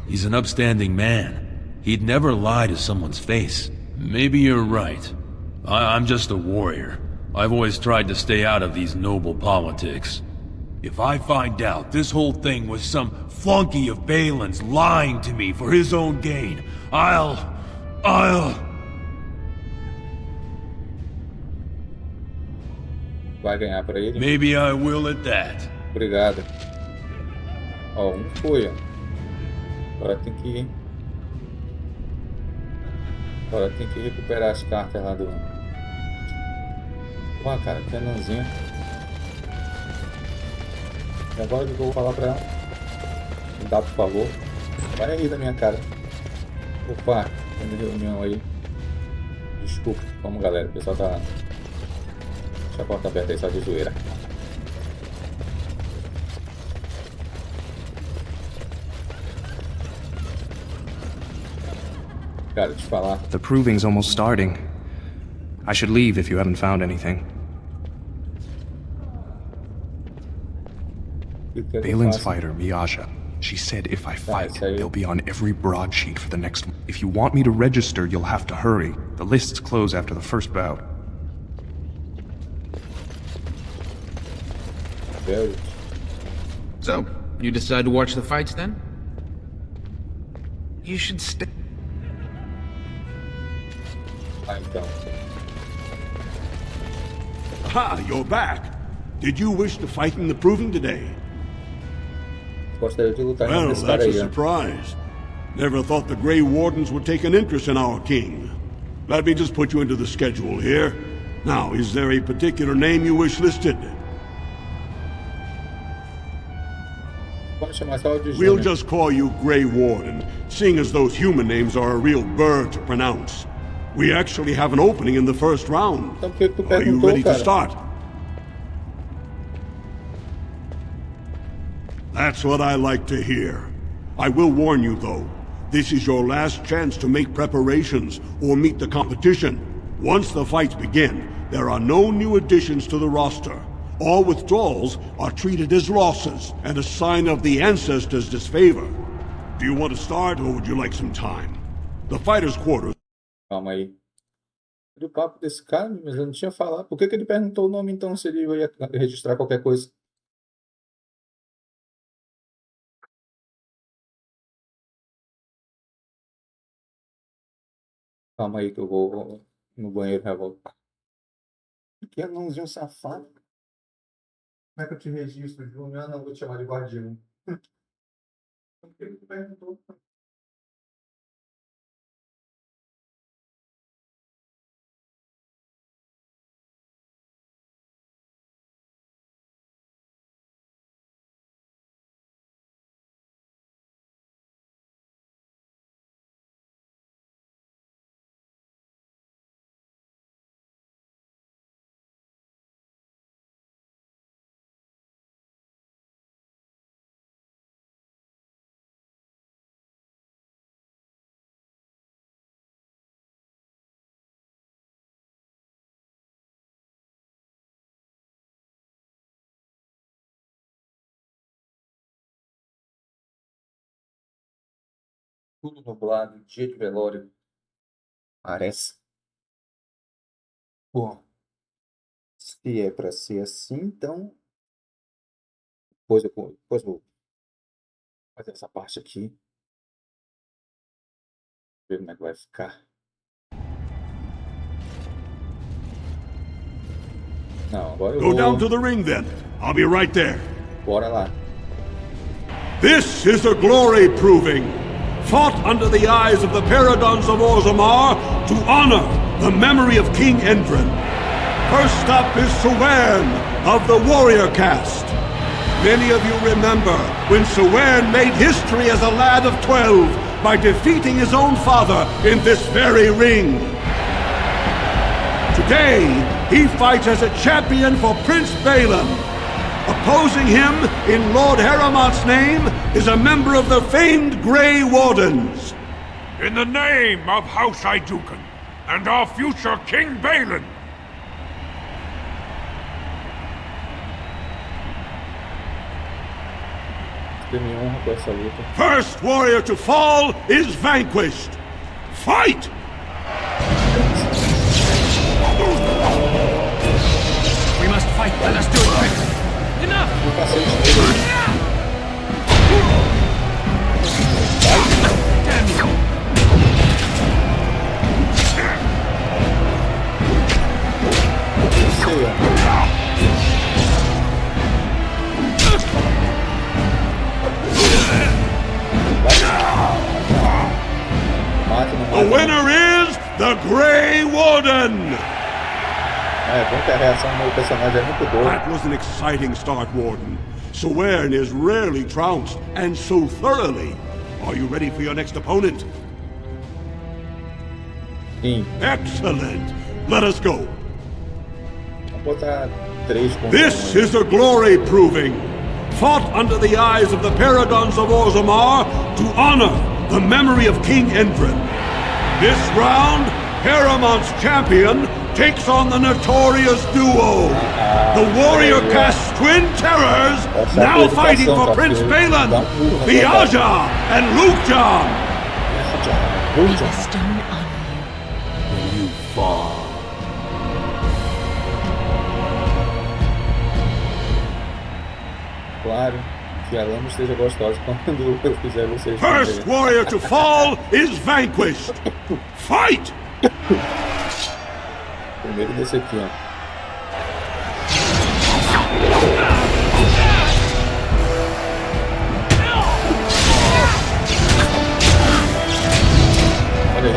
He's an upstanding man. He'd never lie to someone's face. Maybe you're right. I'm just a warrior. I've always tried to stay out of these noble politics. If I find out this whole thing was some flunky of Balin's lying to me for his own gain, I'll... Vai ganhar pra ele? Maybe I will at that. Obrigado. Ó, foi, ó. Agora tem que... Agora tem que recuperar as cartas lá do... Ó, cara, canãozinho. E agora que eu vou falar pra ela. Me dá, por favor. Vai aí da minha cara. Opa, tem reunião aí. Desculpa, vamos galera, o pessoal tá... Deixa a porta aberta aí, só de zoeira. Cara, te falar. The proving's almost starting. I should leave if you haven't found anything. Balin's fighter, Miaja. She said if I fight, they'll be on every broadsheet for the next one. If you want me to register, you'll have to hurry. The lists close after the first bout. So, you decide to watch the fights then? You should stay. Ha! You're back. Did you wish to fight in the proving today? Well, that's a surprise. Never thought the Grey Wardens would take an interest in our king. Let me just put you into the schedule here. Now, is there a particular name you wish listed? We'll just call you Grey Warden, seeing as those human names are a real burr to pronounce. We actually have an opening in the first round. Are you ready to start? That's what I like to hear. I will warn you, though. This is your last chance to make preparations or meet the competition. Once the fights begin, there are no new additions to the roster. All withdrawals are treated as losses and a sign of the ancestors' disfavor. Do you want to start, or would you like some time? The fighters' quarters... Calma aí. O papo desse cara, mas eu não tinha falado. Por que ele perguntou o nome, então, se ele ia registrar qualquer coisa? Calma aí que eu vou no banheiro já volto. Que anãozinho safado. Como é que eu te registro, Júnior? Ah, não, vou te chamar de guardião. Por que ele perguntou? Tudo nublado, dia de velório. Parece. Bom, se é para ser assim, então. Depois vou fazer essa parte aqui. Ver como é que vai ficar. Não, agora eu Go down to the ring then. I'll be right there. Bora lá. This is a glory proving, fought under the eyes of the Paradons of Orzammar to honor the memory of King Endrin. First up is Sewern of the warrior caste. Many of you remember when Sewern made history as a lad of 12 by defeating his own father in this very ring. Today, he fights as a champion for Prince Balin. Opposing him, in Lord Heramont's name, is a member of the famed Grey Wardens. In the name of House Iduken and our future King Balin. First warrior to fall is vanquished. Fight! We must fight. Let us do it quick. Enough! Damn you! The winner is the Grey Warden! That was an exciting start, Warden. Sewern is rarely trounced, and so thoroughly. Are you ready for your next opponent? Excellent! Let us go. This is a glory proving, fought under the eyes of the Paradons of Orzammar to honor the memory of King Endrin. This round, Heramont's champion takes on the notorious duo, the warrior caste twin terrors, now fighting for Prince Balin, Viaja and Lukejan. With a stone on you. When you fall. Claro que a lama esteja gostosa quando eu fizer vocês. First warrior to fall is vanquished. Fight! Primeiro desse aqui, ó. Olha aí.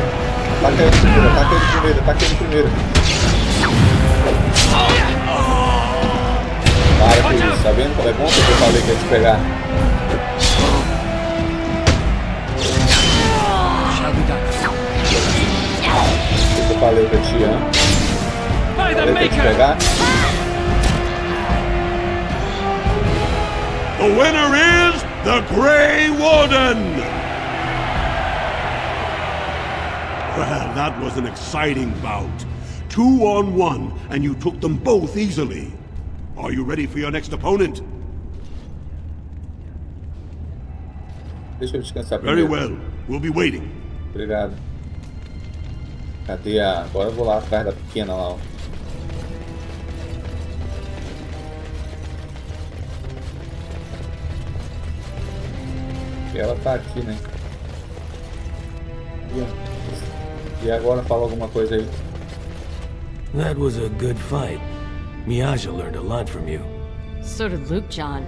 Taca ele primeiro. Para com isso, tá vendo como é bom que eu falei que ia te pegar? Eu falei pra ti, hein? Falei que ia te pegar? The winner is the Grey Warden! Well, that was an exciting bout. 2-on-1, and you took them both easily. Are you ready for your next opponent? Deixa eu descansar primeiro. Very well. We'll be waiting. Obrigado. Cadê a... Agora eu vou lá atrás da pequena lá, ó. Ela tá aqui, né? E agora fala alguma coisa aí. That was a good fight. Miaja learned a lot from you. So did Lukejan.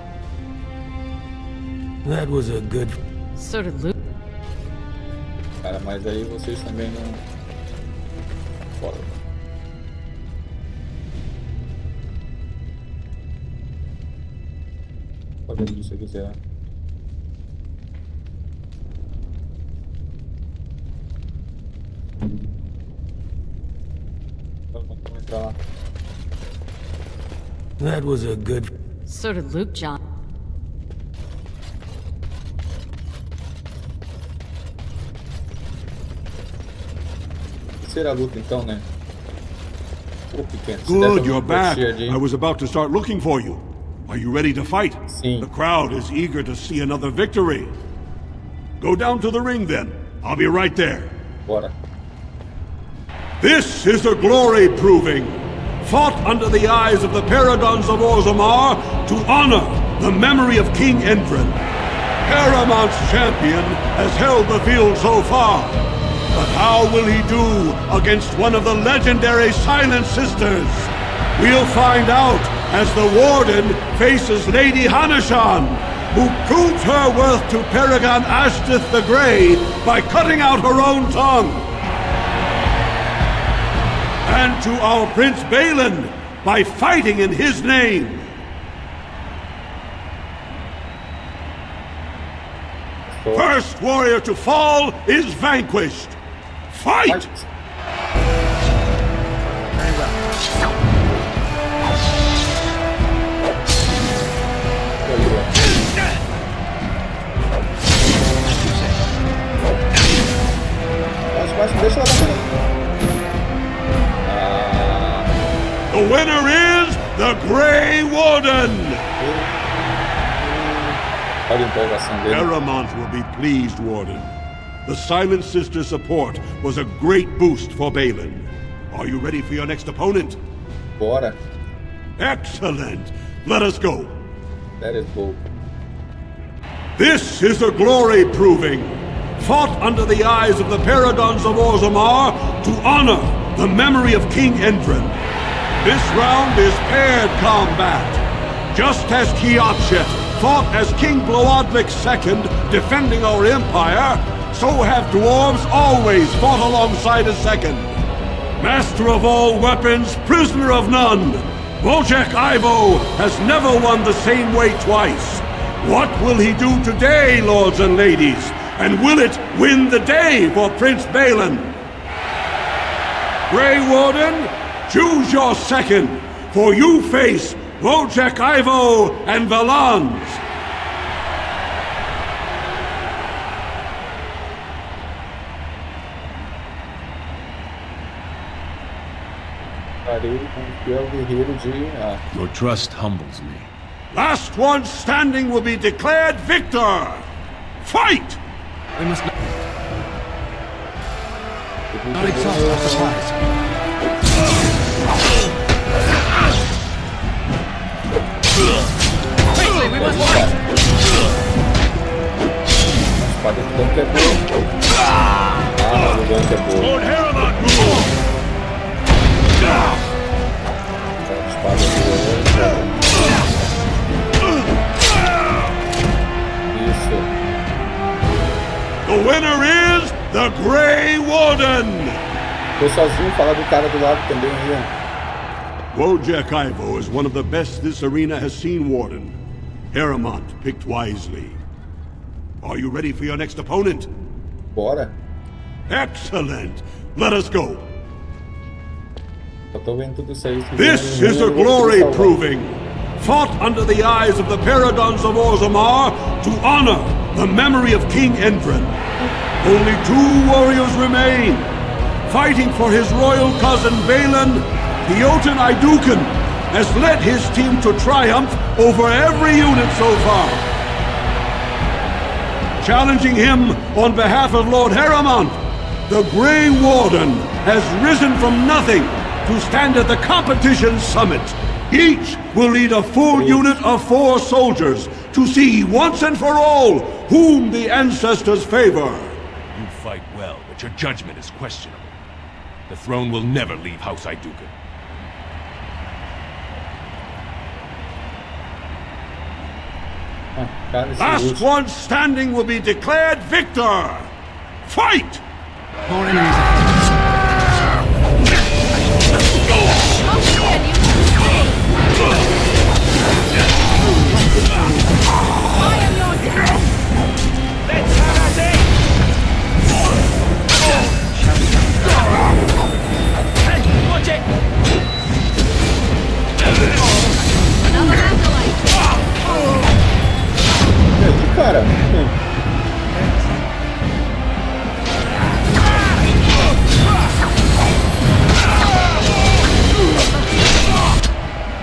That was a good... So did Luke. Cara, mas aí vocês também não... Bora. Pode abrir se você quiser. Vamos entrar lá. That was a good... So did Lukejan. Terceira luta então, né? Good, you're back. I was about to start looking for you. Are you ready to fight? Sim. The crowd is eager to see another victory. Go down to the ring then. I'll be right there. Bora. This is the glory proving, fought under the eyes of the paragons of Orzammar to honor the memory of King Endrin. Heramont's champion has held the field so far, but how will he do against one of the legendary Silent Sisters? We'll find out as the Warden faces Lady Hanashan, who proved her worth to Paragon Ashtith the Grey by cutting out her own tongue. And to our Prince Balin by fighting in his name. First warrior to fall is vanquished. Fight! The winner is the Grey Warden! Heramont will be pleased, Warden. The Silent Sister support was a great boost for Balin. Are you ready for your next opponent? Bora. Excellent! Let us go. That is cool. This is the glory proving, fought under the eyes of the paragons of Orzammar to honor the memory of King Endrin. This round is paired combat. Just as Kiatchet fought as King Bloodlick II, defending our empire, so have dwarves always fought alongside a second. Master of all weapons, prisoner of none, Wojciech Ivo has never won the same way twice. What will he do today, lords and ladies? And will it win the day for Prince Balin? Grey Warden, choose your second, for you face Wojciech Ivo and Valans. Your trust humbles me. Last one standing will be declared victor. Fight! We must not exhaust our supplies. Quickly, we must fight! Lord Heramont! The winner is the Grey Warden! Tô sozinho, falar do cara do lado também aí. Wojciech Ivo is one of the best this arena has seen, Warden. Heramont picked wisely. Are you ready for your next opponent? Bora. Excellent! Let us go. Eu tô vendo tudo isso aí. This is a glory proving, fought under the eyes of the paragons of Orzammar to honor the memory of King Endrin. Only 2 warriors remain. Fighting for his royal cousin Balin, Jotun Iduken has led his team to triumph over every unit so far. Challenging him on behalf of Lord Heramont, the Grey Warden has risen from nothing to stand at the competition's summit. Each will lead a full unit of 4 soldiers to see once and for all whom the ancestors favor. You fight well, but your judgment is questionable. The throne will never leave House Iduken. Last one standing will be declared victor. Fight! More enemies. Cara,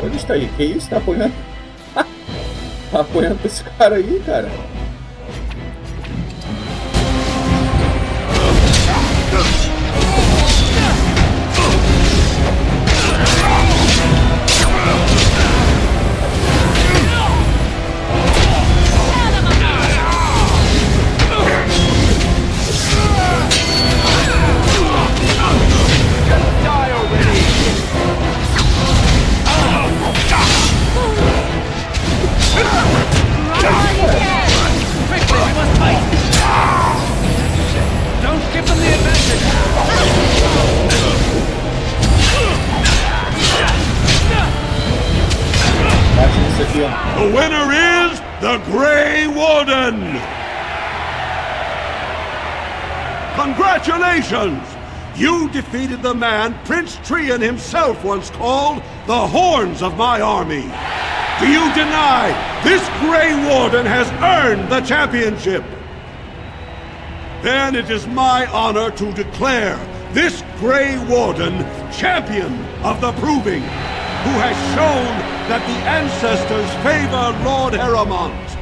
onde está aí? Que isso? Tá apoiando? Tá apoiando esse cara aí, cara. The winner is the Grey Warden! Congratulations! You defeated the man Prince Trian himself once called the Horns of my army. Do you deny this Grey Warden has earned the championship? Then it is my honor to declare this Grey Warden champion of the Proving, who has shown that the ancestors favor Lord Heremont.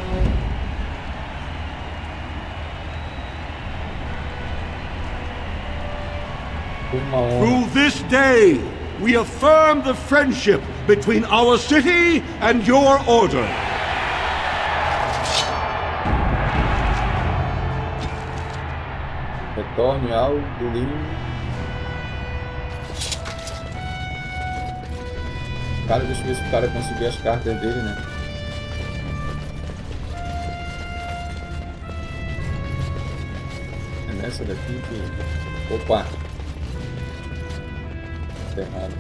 Through this day, we affirm the friendship between our city and your order. Retorne ao delírio. Cara, deixa eu ver se o cara conseguiu as cartas dele, né? É nessa daqui que... Opa! Tá errado.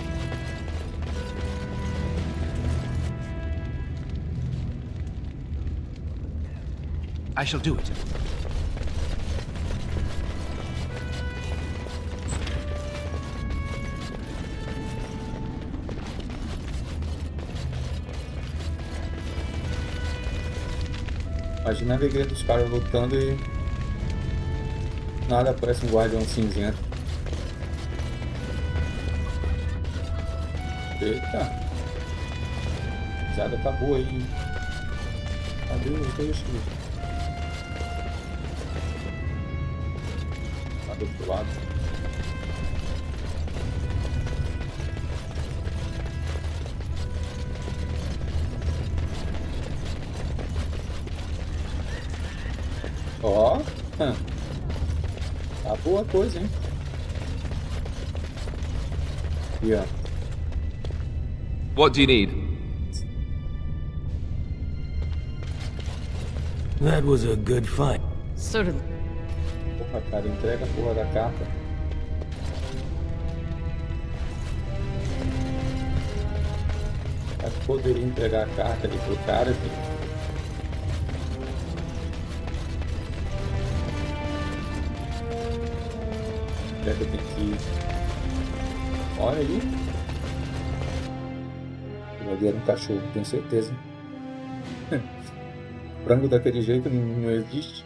I shall do it. Imagina a alegria dos caras lutando e nada, parece um guardião cinzento. Eita! A pisada tá boa aí. Cadê os dois? Tá do outro lado. Ó, tá boa coisa, hein? Aqui, ó. What do you need? That was a good fight. Sort of. Porra, cara, entrega a porra da carta. Eu poderia entregar a carta ali pro cara, filho. Será que eu tenho que... Olha ali. Ali era um cachorro, tenho certeza. Frango daquele jeito não existe.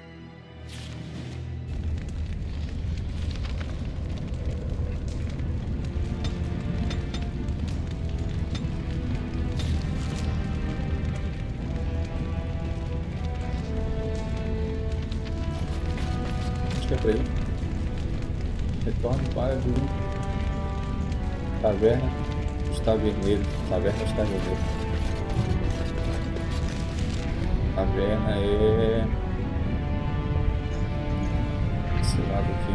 Acho que é pra ele. Retorne para do taverna está vermelho. Taverna está vermelho. Taverna é esse lado aqui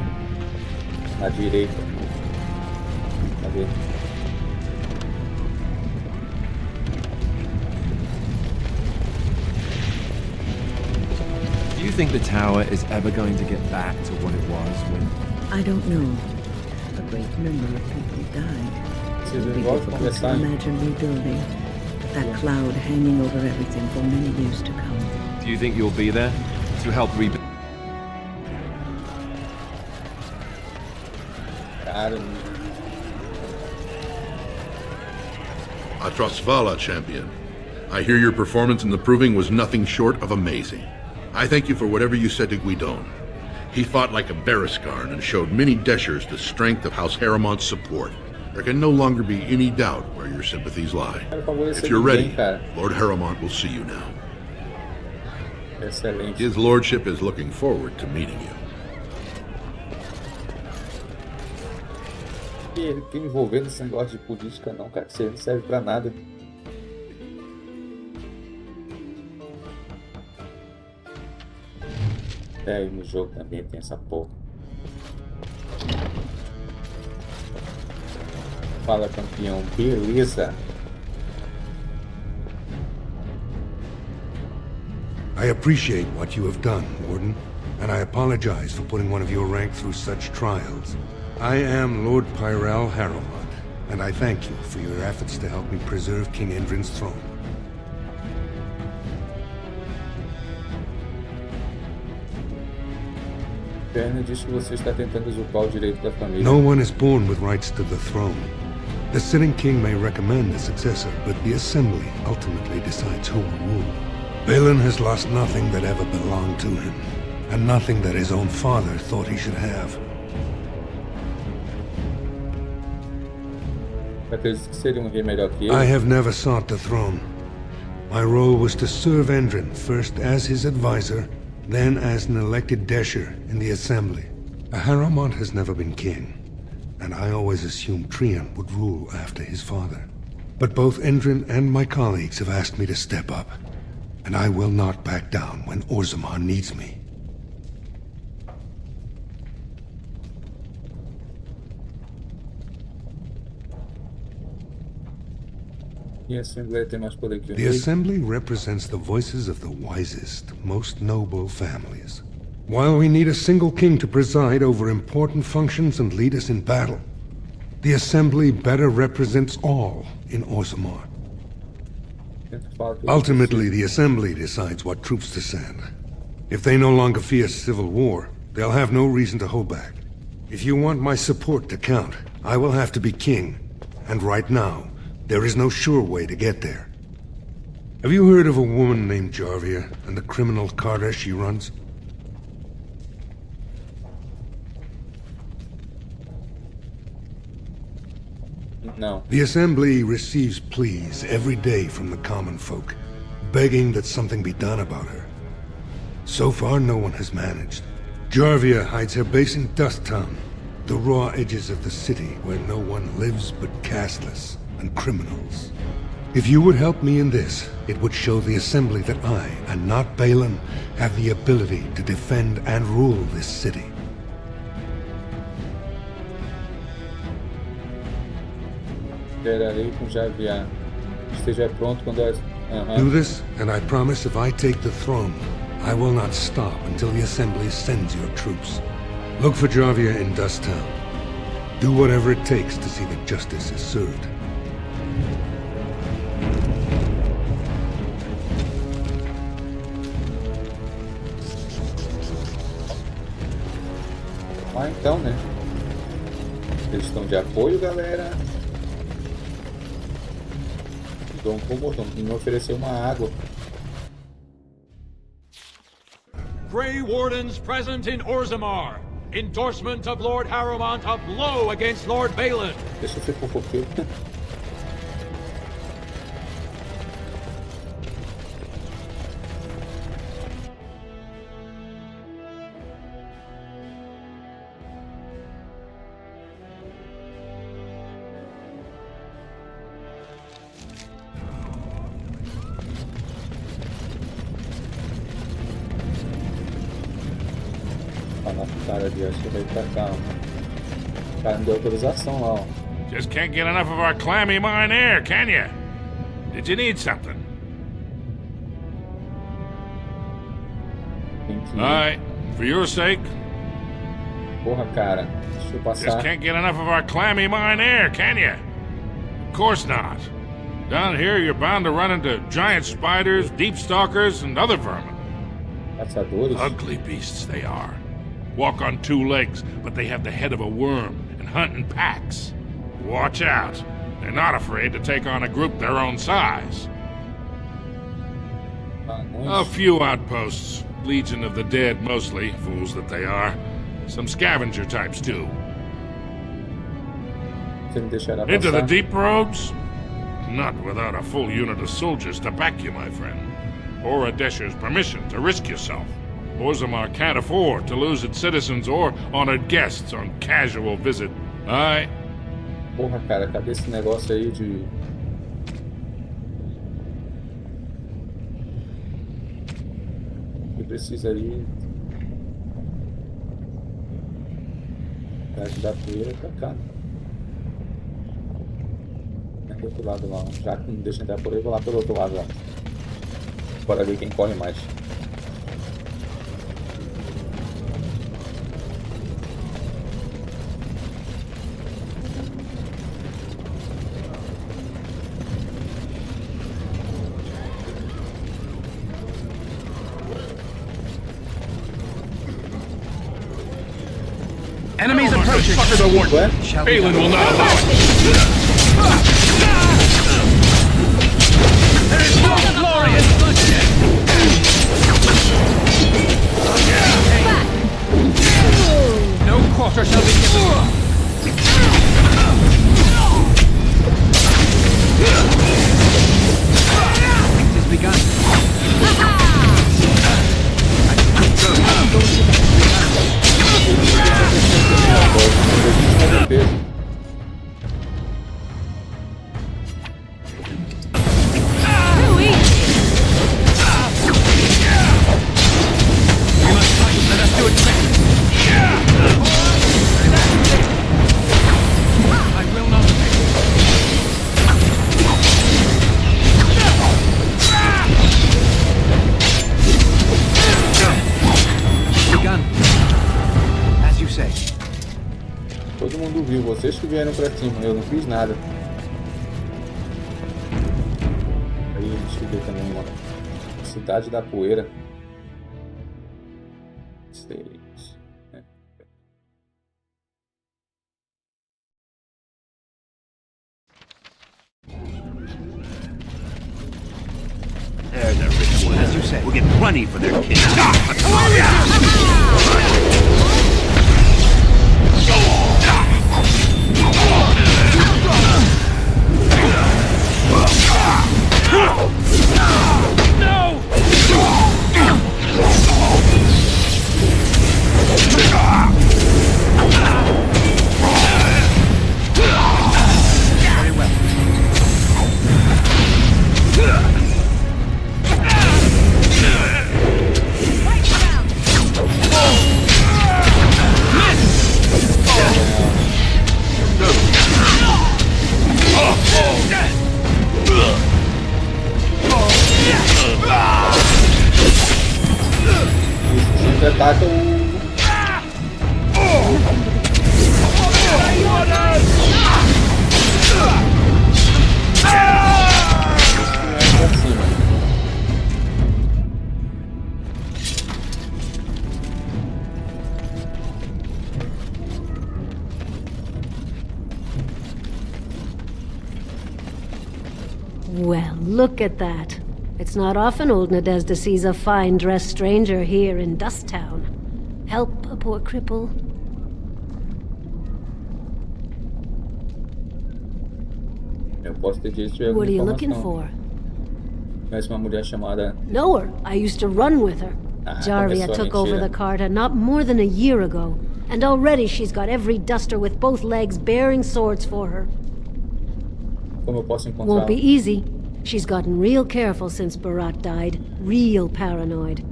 na direita. Cadê? Do you think the tower is ever going to get back to what it was when... I don't know. A great number of people died. It would be difficult to imagine rebuilding. That cloud hanging over everything for many years to come. Do you think you'll be there to help rebuild? Atrasvala, champion. I hear your performance in the Proving was nothing short of amazing. I thank you for whatever you said to Guidon. He fought like a Berescarn and showed many Deshers the strength of House Heremont's support. There can no longer be any doubt where your sympathies lie. If you're ready, Lord Heremont will see you now. His lordship is looking forward to meeting you. Ele tem envolvido esse negócio de política não, cara, isso aí não serve pra nada. É, aí no jogo também tem essa porra. Fala, campeão, beleza. I appreciate what you have done, Warden, and I apologize for putting one of your rank through such trials. I am Lord Pyrell Harrowmont, and I thank you for your efforts to help me preserve King Endrin's throne. Perna diz que você está tentando usurpar o direito da família. No one is born with rights to the throne. The sitting king may recommend a successor, but the assembly ultimately decides who will rule. Balin has lost nothing that ever belonged to him, and nothing that his own father thought he should have. Acredito que seria rei melhor que ele. I have never sought the throne. My role was to serve Endrin, first as his advisor, then as an elected Desher in the assembly. Aharamont has never been king, and I always assumed Trian would rule after his father. But both Endrin and my colleagues have asked me to step up, and I will not back down when Orzammar needs me. The Assembly represents the voices of the wisest, most noble families. While we need a single king to preside over important functions and lead us in battle, the Assembly better represents all in Orzammar. Ultimately, the Assembly decides what troops to send. If they no longer fear civil war, they'll have no reason to hold back. If you want my support to count, I will have to be king, and right now, there is no sure way to get there. Have you heard of a woman named Jarvia and the criminal Carter she runs? No. The Assembly receives pleas every day from the common folk, begging that something be done about her. So far, no one has managed. Jarvia hides her base in Dust Town, the raw edges of the city where no one lives but casteless and criminals. If you would help me in this, it would show the Assembly that I, and not Balin, have the ability to defend and rule this city. Esperarei com Javier. Esteja pronto quando Do this, and I promise if I take the throne, I will not stop until the Assembly sends your troops. Look for Jarvia in Dust Town. Do whatever it takes to see that justice is served. Então, né? Eles estão de apoio, galera. Dom Comodão me ofereceu uma água. Grey Wardens present in Orzammar. Endorsement of Lord Haramont a blow against Lord Balin. Deixa eu ser fofoqueiro. Cara de acho que vai pra cá. O cara não deu autorização lá, ó. Just can't get enough of our clammy mine air, can you? Did you need something? Alright, for your sake. Porra, cara. Deixa eu passar. Just can't get enough of our clammy mine air, can you? Of course not. Down here, you're bound to run into giant spiders, deep stalkers, and other vermin. Caçadores? Ugly beasts they are. Walk on two legs, but they have the head of a worm and hunt in packs. Watch out. They're not afraid to take on a group their own size. A few outposts. Legion of the Dead, mostly. Fools that they are. Some scavenger types, too. Into the deep roads? Not without a full unit of soldiers to back you, my friend. Or a Desher's permission to risk yourself. Orzammar can't afford to lose its citizens or honored guests on casual visit. Aye. Porra, cara, cadê esse negócio aí de... que precisa ali... da poeira pra cá. É do outro lado lá. Já que não deixa entrar por aí, vou lá pelo outro lado lá. Bora ver quem corre mais. Enemies approaching. Sucker the warden. Balin will not allow it. There is no glorious bloodshed. No quarter shall be given. It has begun. Todo mundo viu, vocês que vieram pra cima, eu não fiz nada. Aí deixa eu ver também uma cidade da poeira. 6. There's a rich one. As you say, we'll get plenty for their kids. Ataca o... Well, look at that. It's not often old Nadezhda sees a fine-dressed stranger here in Dust Town. Help a poor cripple. Eu posso ter dito alguma What are you informação. looking for? Conhece uma mulher chamada... Know her. I used to run with her. Jarvia começou a took over mentira. the Carta not more than a year ago. And already she's got every duster with both legs bearing swords for her. Como eu posso encontrar? Won't be easy. She's gotten real careful since Barat died. Real paranoid.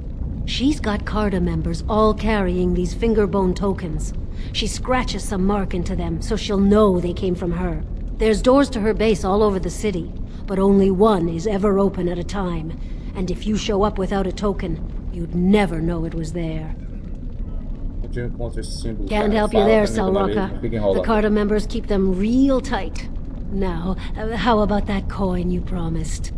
She's got Carta members all carrying these fingerbone tokens. She scratches some mark into them so she'll know they came from her. There's doors to her base all over the city, but only one is ever open at a time. And if you show up without a token, you'd never know it was there. Can't help you there, Salraka. The Carta members keep them real tight. Now, how about that coin you promised?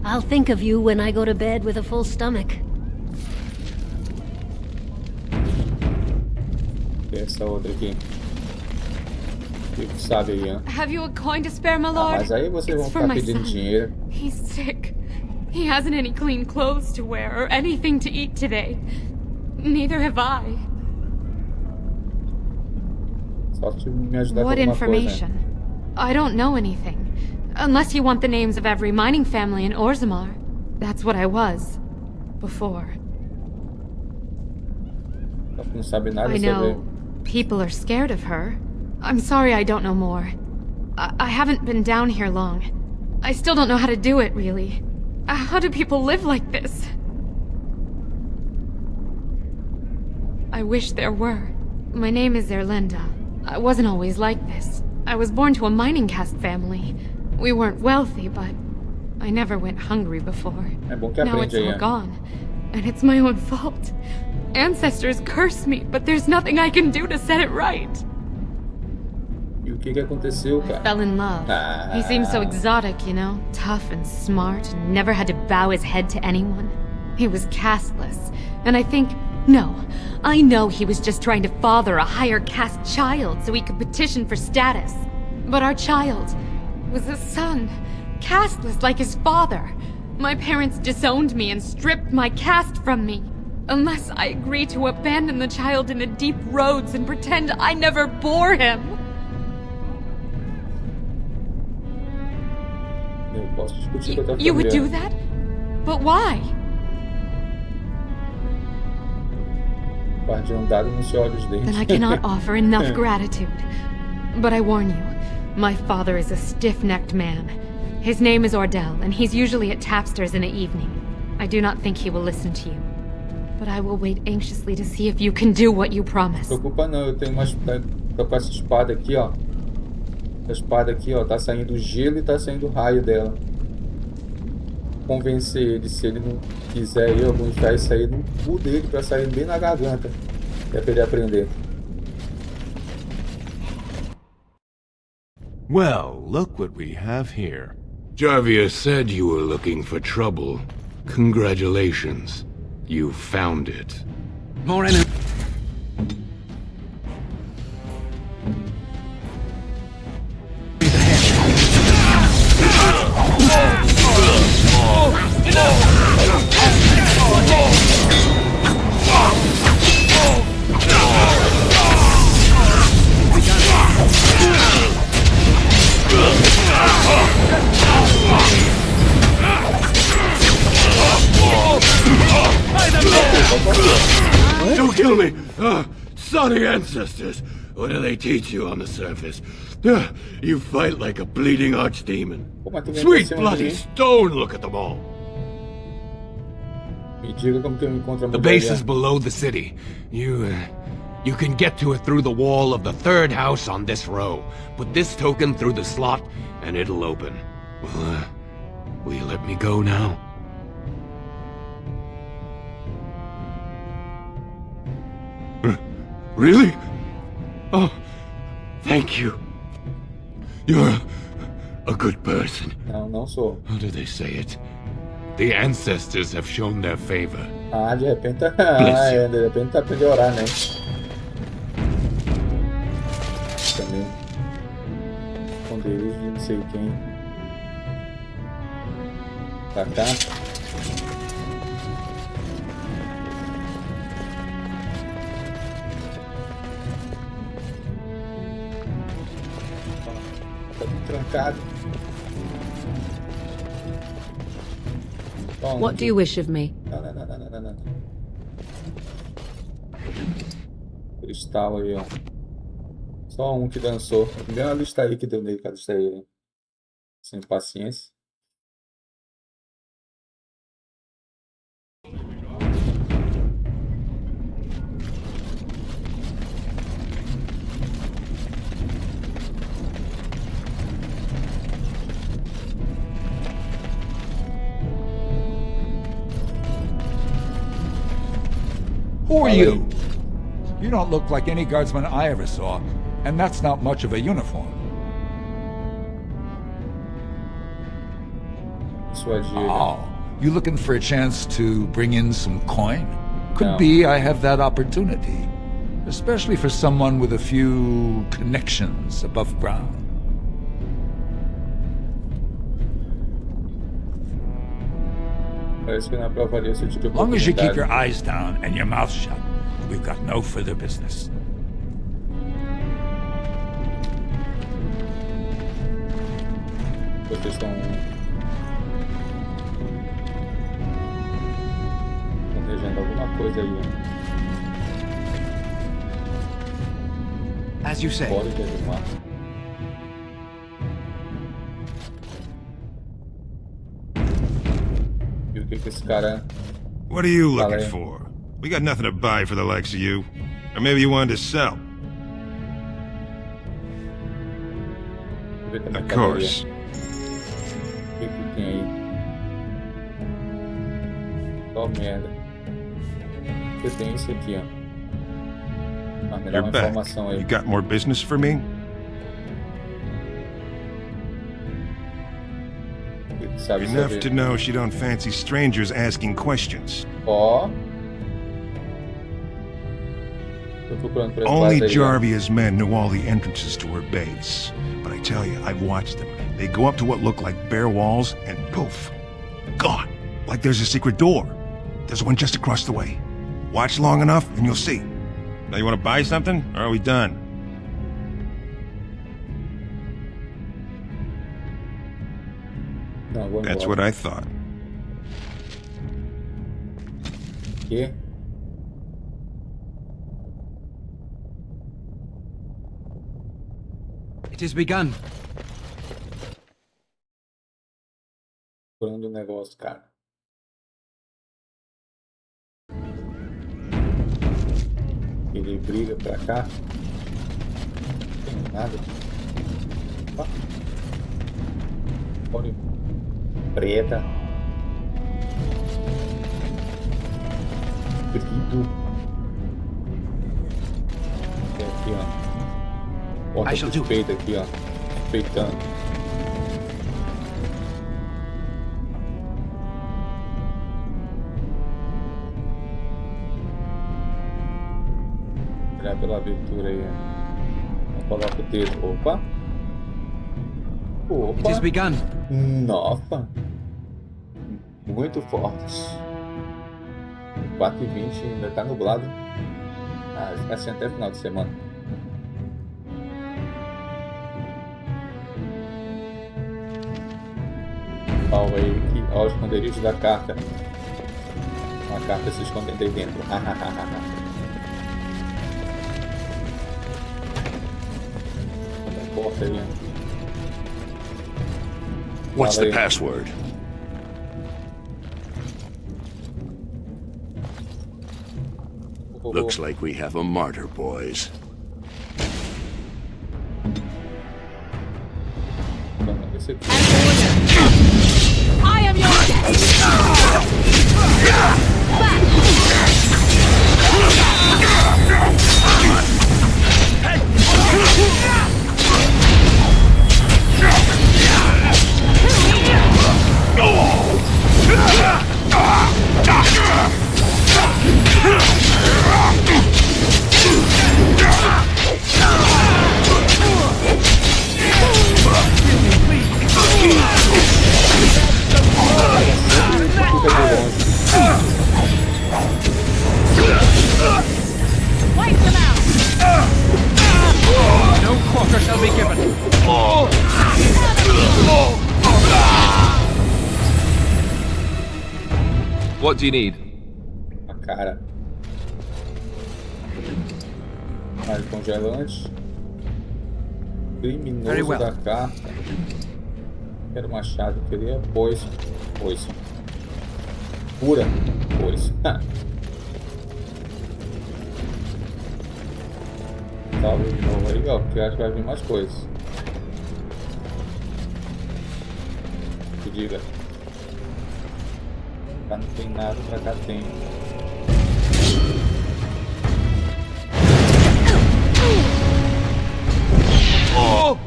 I'll think of you when I go to bed with a full stomach. Essa outra aqui. O que sabe aí, hein? Have you a coin to spare, my lord? Mas aí vocês vão ficar pedindo dinheiro. He's sick. He hasn't any clean clothes to wear or anything to eat today. Neither have I. Só se me ajudar What com alguma information? coisa. I don't know anything. Unless you want the names of every mining family in Orzammar. That's what I was. Before. Não sabe nada I sobre... know people are scared of her. I'm sorry I don't know more. I haven't been down here long. I still don't know how to do it, really. How do people live like this? I wish there were. My name is Erlenda. I wasn't always like this. I was born to a mining caste family. We weren't wealthy, but I never went hungry before. Now it's all gone. And it's my own fault. Ancestors curse me, but there's nothing I can do to set it right. E o que aconteceu, cara? I fell in love. He seemed so exotic, you know? Tough and smart, and never had to bow his head to anyone. He was casteless, and I know he was just trying to father a higher caste child so he could petition for status. But our child was a son, casteless like his father. My parents disowned me and stripped my caste from me. Unless I agree to abandon the child in the deep roads and pretend I never bore him. You would do that? But why? Then I cannot offer enough gratitude. But I warn you, my father is a stiff-necked man. His name is Ordell, and he's usually at Tapster's in the evening. I do not think he will listen to you. But I will wait anxiously to see if you can do what you promise. Não se preocupa não, eu tenho uma tô com essa espada aqui, ó. Essa espada aqui, ó, tá saindo gelo e tá saindo raio dela. Convencer ele, se ele não quiser, eu vou enfiar isso aí no cu dele pra sair bem na garganta. É pra ele aprender. Well, look what we have here. Jarvia said you were looking for trouble. Congratulations. You found it. More enemies. Don't kill me! Sorry, ancestors. What do they teach you on the surface? You fight like a bleeding archdemon. Sweet bloody stone, look at them all. The base is below the city. You can get to it through the wall of the third house on this row. Put this token through the slot, and it'll open. Well, will you let me go now? Really? Oh, thank you. You're a good person. Não sou. How do they say it? The ancestors have shown their favor. De repente tá pra orar, né? Também. Esconder de não sei quem. Pra cá. Trancado. What do you wish of me? Não. Cristal aí, ó. Só um que dançou. Deu uma lista aí que deu nele, cada lista aí. Sem paciência. Who are you? You don't look like any guardsman I ever saw, and that's not much of a uniform. Oh, you looking for a chance to bring in some coin? Could be I have that opportunity, especially for someone with a few connections above ground. As long as you keep your eyes down and your mouth shut, we've got no further business. Vocês estão planejando alguma coisa aí. As you say. Pode desarmar. What are you looking for? We got nothing to buy for the likes of you. Or maybe you wanted to sell. Of course. Oh, merda. Eu tenho isso aqui, ó. Ah, me dá You're uma back. informação aí. You got more business for me? Enough to know she don't fancy strangers asking questions. Ó. Only Jarvia's men know all the entrances to her base. But I tell you, I've watched them. They go up to what look like bare walls, and poof, gone. Like there's a secret door. There's one just across the way. Watch long enough, and you'll see. Now you want to buy something, or are we done? Não, That's what I thought. Que? It has begun. Procurando um negócio, cara. Ele briga pra cá. Não tem nada. Opa. Olha. Preta. Grito. Tem aqui, ó. Porta suspeita aqui, ó. Suspeitando. Olhar pela abertura aí. Coloca o dedo. Opa. Opa. It has begun. Nossa. Muito forte. 4h20 ainda tá nublado. Ah, fica assim até o final de semana. Paulo aí que ó, o esconderijo da carta. Uma carta se escondendo aí dentro. Porta aí. What's the password? Looks like we have a martyr, boys. I am your wipe them out. No quarter shall be given. What do you need? A cara. Mais congelante. Criminoso da carta. Quero uma chave, queria poison. Poison. Cura. Poison. Salve de novo aí, ó, porque eu acho que vai vir mais coisas. Que diga. Cá não tem nada, pra cá tem. Oh!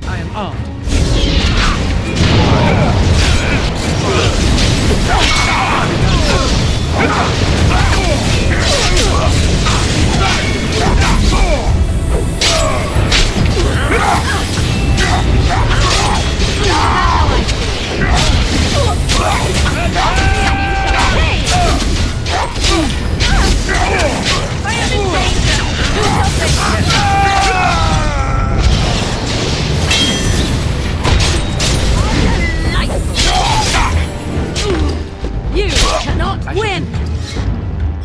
I am armed. You cannot win.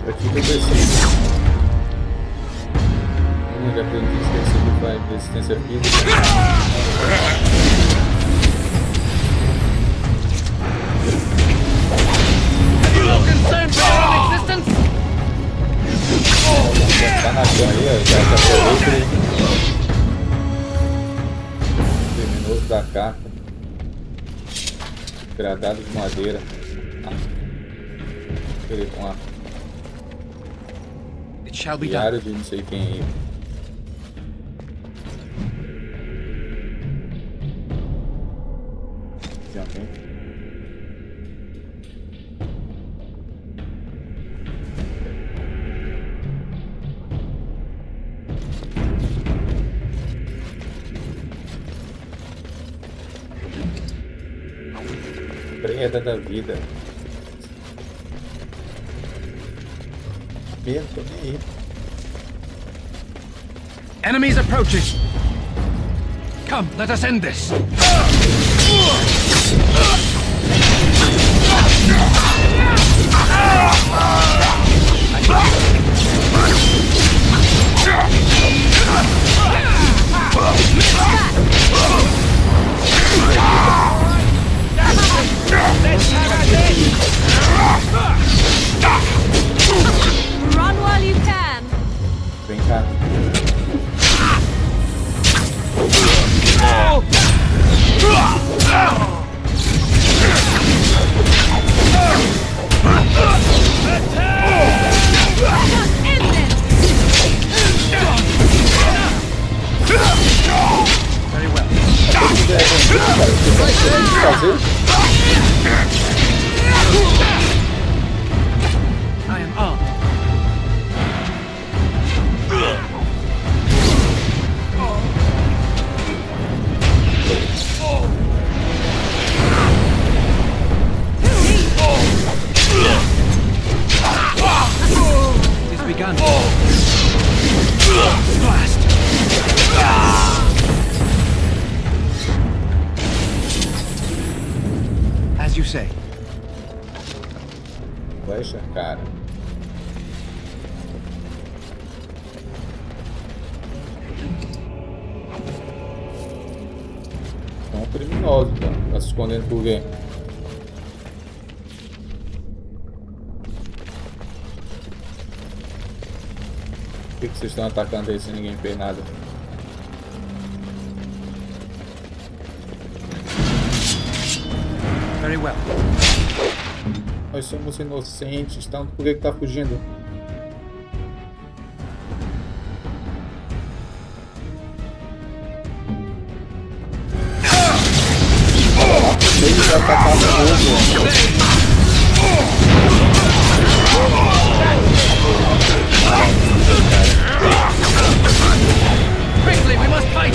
Aqui que eu preciso. Já aprendi esqueci que faz resistência física. Tá na cama aí, já aproveita. Criminoso da carta. Gradado de madeira. It shall be done. De não sei quem aí. assim. Preda da vida. Mesmo, tô nem aí. Enemies approaching. Come, let us end this. Run while you can. Vem cá. Very well. I am armed. It is begun. Blast! As you say. Flecha, cara. É um criminoso, tá? Tá se escondendo por quê? Por que vocês estão atacando aí se ninguém fez nada? Very well. Nós somos inocentes, então por que tá fugindo? Ele vai atacar no fogo. Quickly, we must fight.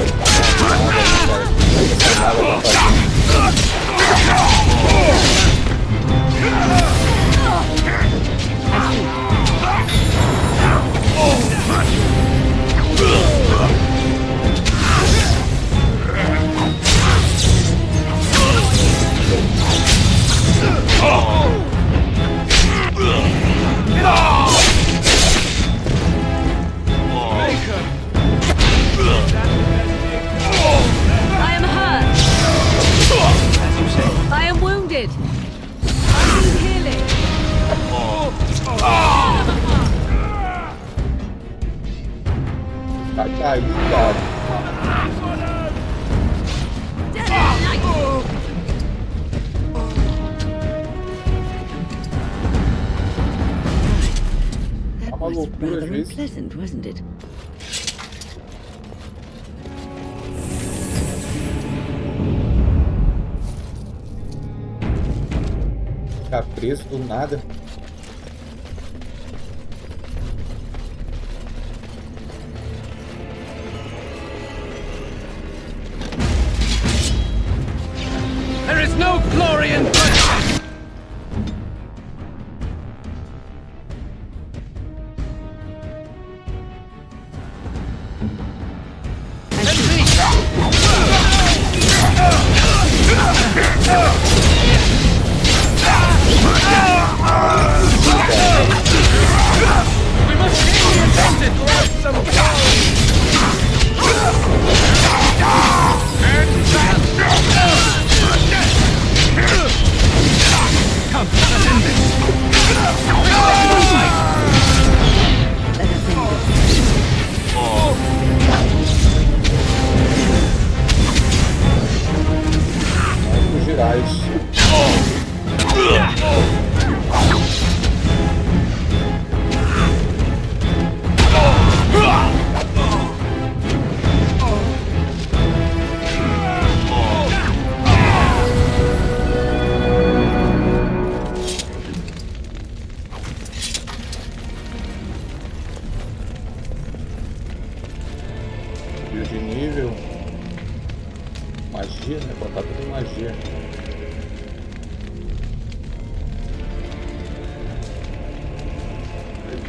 I am hurt. As you say. I am wounded. I need healing. Vai cair, cara. That was rather unpleasant, wasn't it? Ficar preso do nada. There is no glory in bloodshed.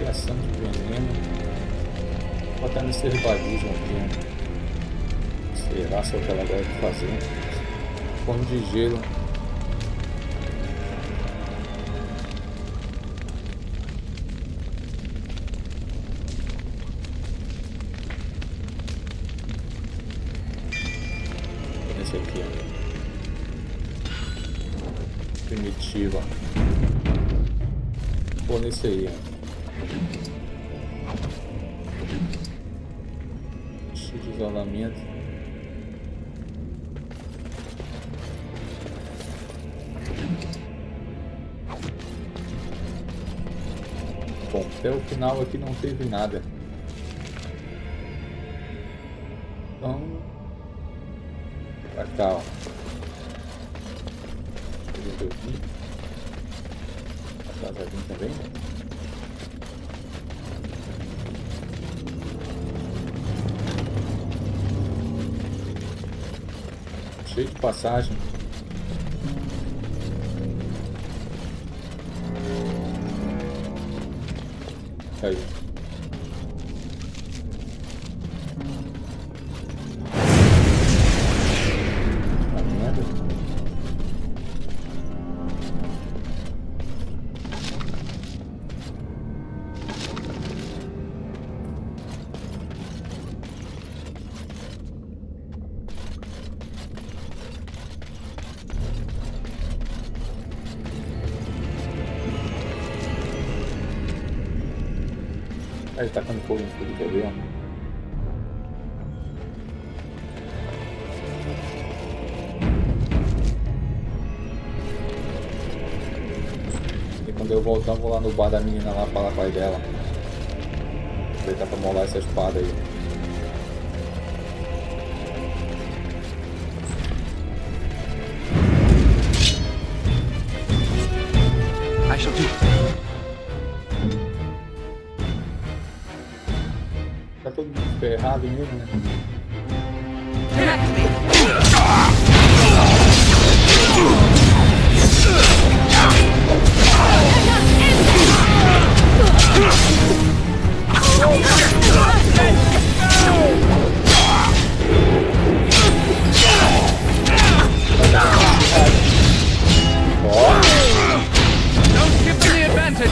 Criação de veneno. Vou botar nesse herbalismo aqui. Sei lá se é o que ela deve fazer. Forno de gelo. Esse aqui, ó. Primitiva. Vou nesse aí, ó. Cheio de isolamento. Bom, até o final aqui não teve nada. Então, pra cá, ó. Deixa eu ver aqui. Atrás aqui também. Cheio de passagem. Aí. Tá vendo? Aí tá tacando fogo em tudo, quer ver, ó? E quando eu voltar, eu vou lá no bar da menina lá falar com a pai dela. Aproveitar pra molar essa espada aí. I shall do it. Tá todo mundo ferrado mesmo, né? Don't give them the advantage.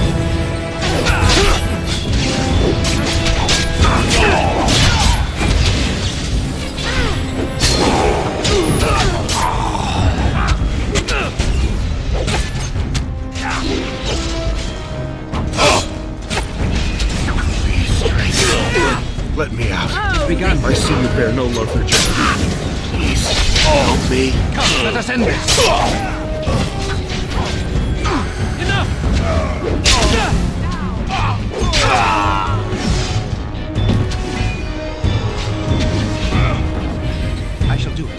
Let me out. I see you bear no love for justice. Please, help me. Come, let us end this. Enough! I shall do it.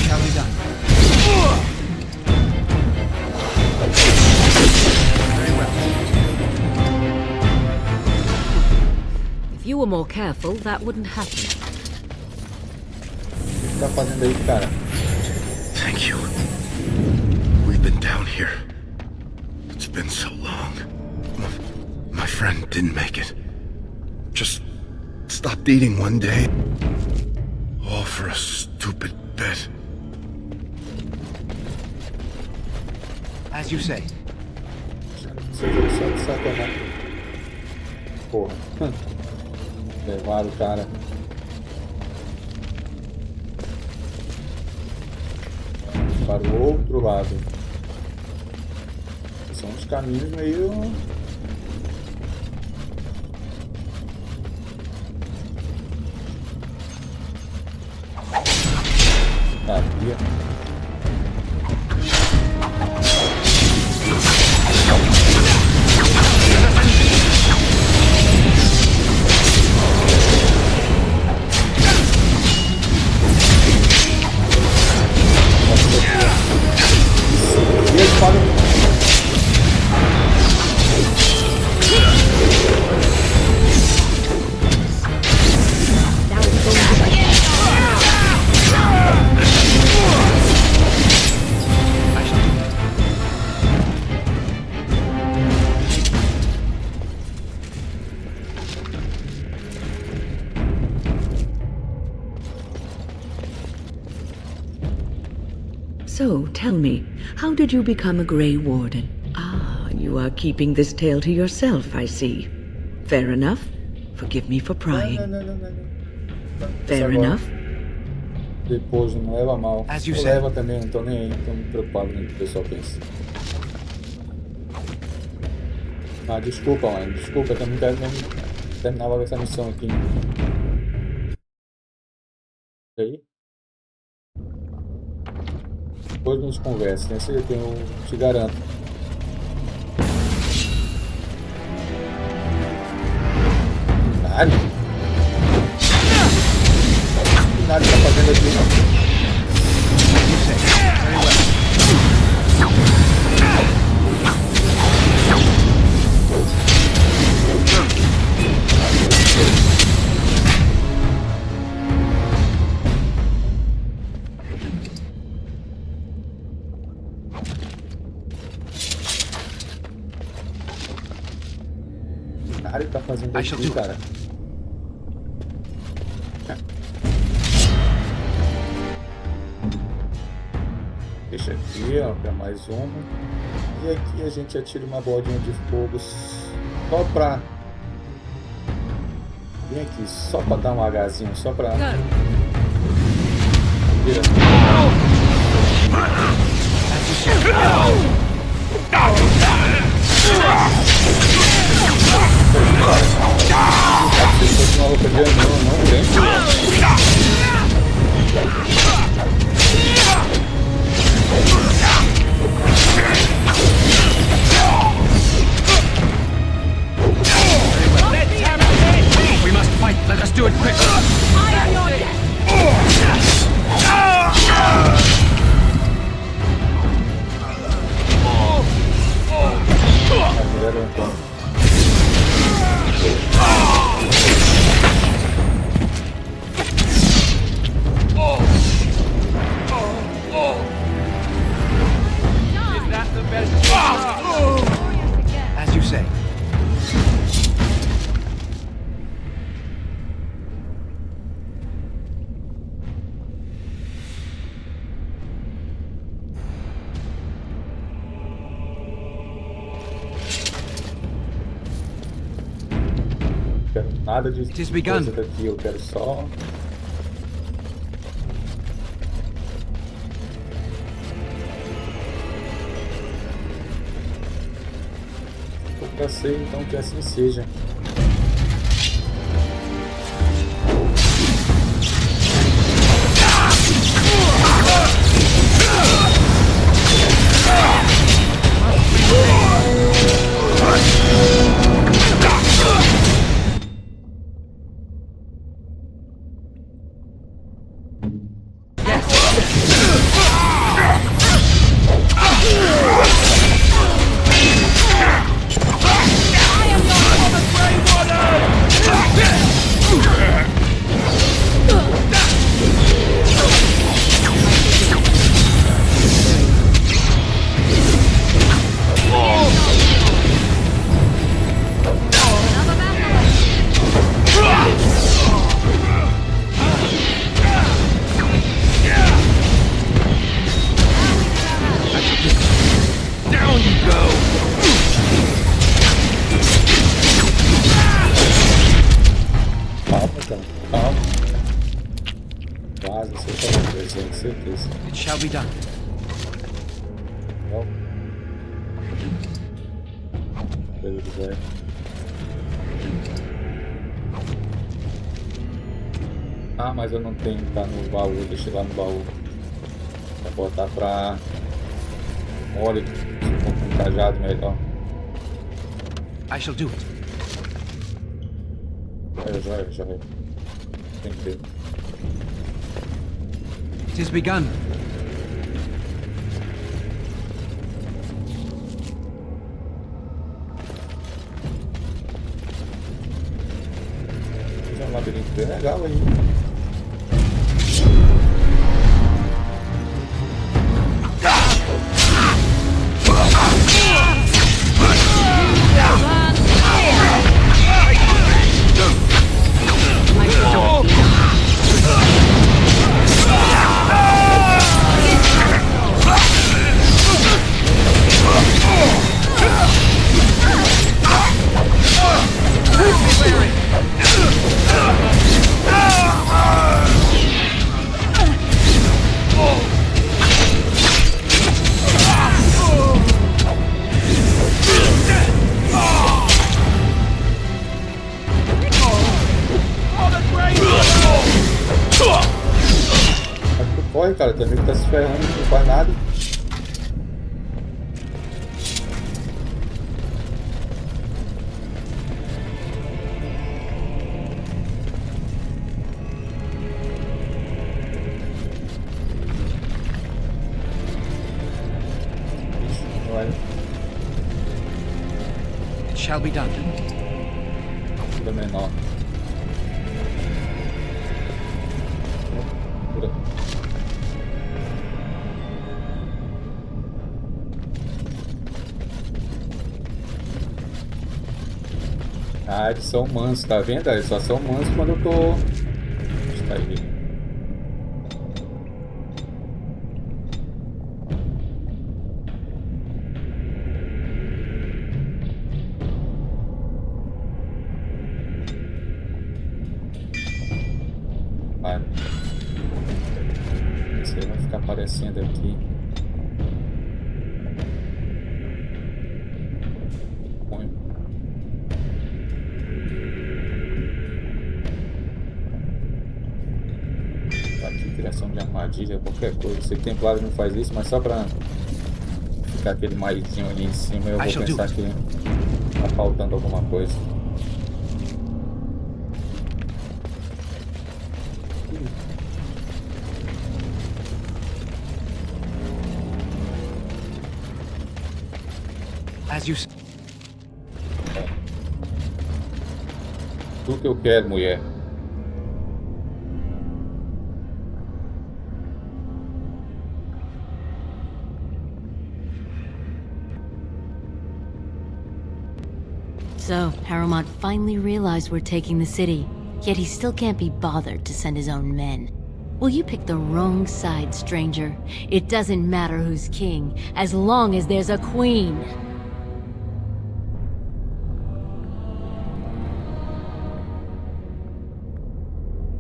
Shall be done. If you were more careful, that wouldn't happen. O que tá fazendo aí, cara? Thank you. We've been down here. It's been so long. My friend didn't make it. Just stopped eating one day. All for a stupid bet. As you say. Você viu só de sacanagem. Porra. Levaram o cara. Para o outro lado. São uns caminhos meio... Sabia. So, tell me, how did you become a Grey Warden? Ah, you are keeping this tale to yourself, I see. Fair enough. Forgive me for prying. Fair enough. Depois não leva mal. As you Eu say. leva também, não tô nem aí, tô me preocupado com o que o pessoal pensa. Ah, desculpa, mano. Desculpa, eu também quero terminar logo essa missão aqui. E aí? Depois a gente conversa, né? Eu te garanto. Nada? O que nada tá fazendo aqui? Ele tá fazendo aqui, cara. Deixa aqui, ó, pra mais uma. E aqui a gente atira uma bolinha de fogo só pra... Vem aqui, só pra dar um Hzinho, só pra... Se uma roupa de anão, não tem. We must fight. Let us do it quickly. As you say. Nada de coisa daqui, eu quero só... Eu já sei, então que assim seja. It shall be done. Well. Ah, mas eu não tenho, tá no baú, deixa lá no baú. Vou botar pra... Olha, se for com um cajado melhor. I shall do it. Já. Tem que ver. It is begun. Esse é um labirinto bem legal aí. cara. Teu amigo tá se ferrando, não faz nada. It shall be done. Cura menor. Cura. Ah, eles são mansos, tá vendo? Eles só são mansos quando eu tô... Está aí. Vai. Esse aí vai ficar aparecendo aqui. Põe. Tá aqui, criação de armadilha, qualquer coisa. Eu sei que Templário não faz isso, mas só pra ficar aquele maisinho ali em cima, eu vou pensar que tá faltando alguma coisa. As you... Tudo que eu quero, mulher. So, Harrowmont finally realized we're taking the city, yet he still can't be bothered to send his own men. Well, you picked the wrong side, stranger. It doesn't matter who's king, as long as there's a queen.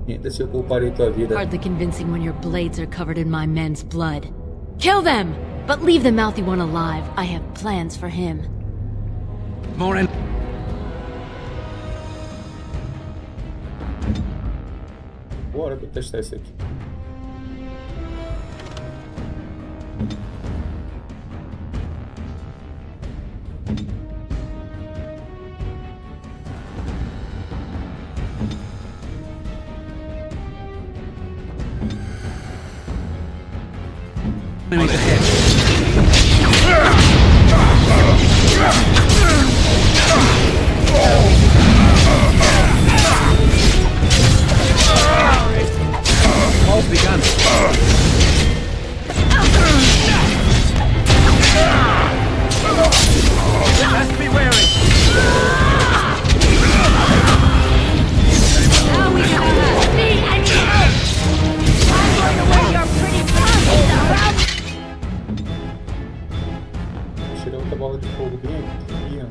Hardly convincing when your blades are covered in my men's blood. Kill them! But leave the mouthy one alive. I have plans for him. More Bora pra testar isso aqui. enemies ahead. All's begun. Let's be wary. Now we have her. Me, I need help. I'm going to wear your pretty clothes around. Tirei outra bola de fogo bem aqui, ó.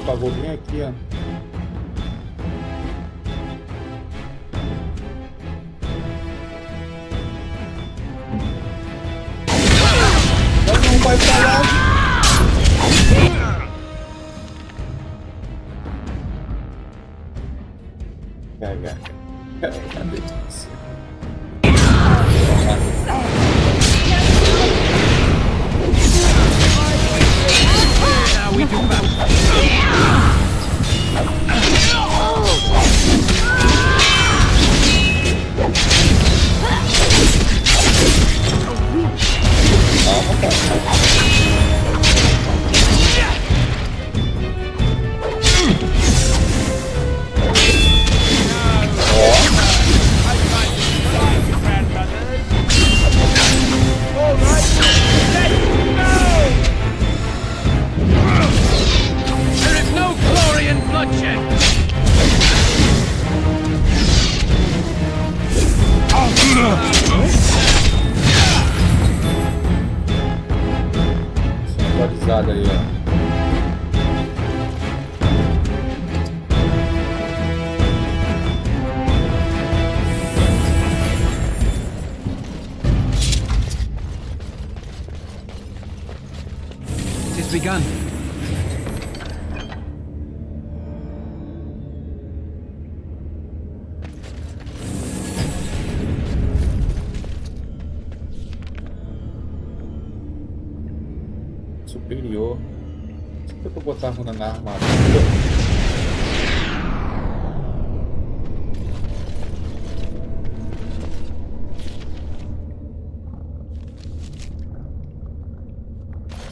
Pagou bem aqui, ó. Não vai pra lá. Cadê isso? Now we There is no glory in bloodshed! Atualizada aí, ó. It has begun. Superior. Por que eu vou botar a runa na armadura?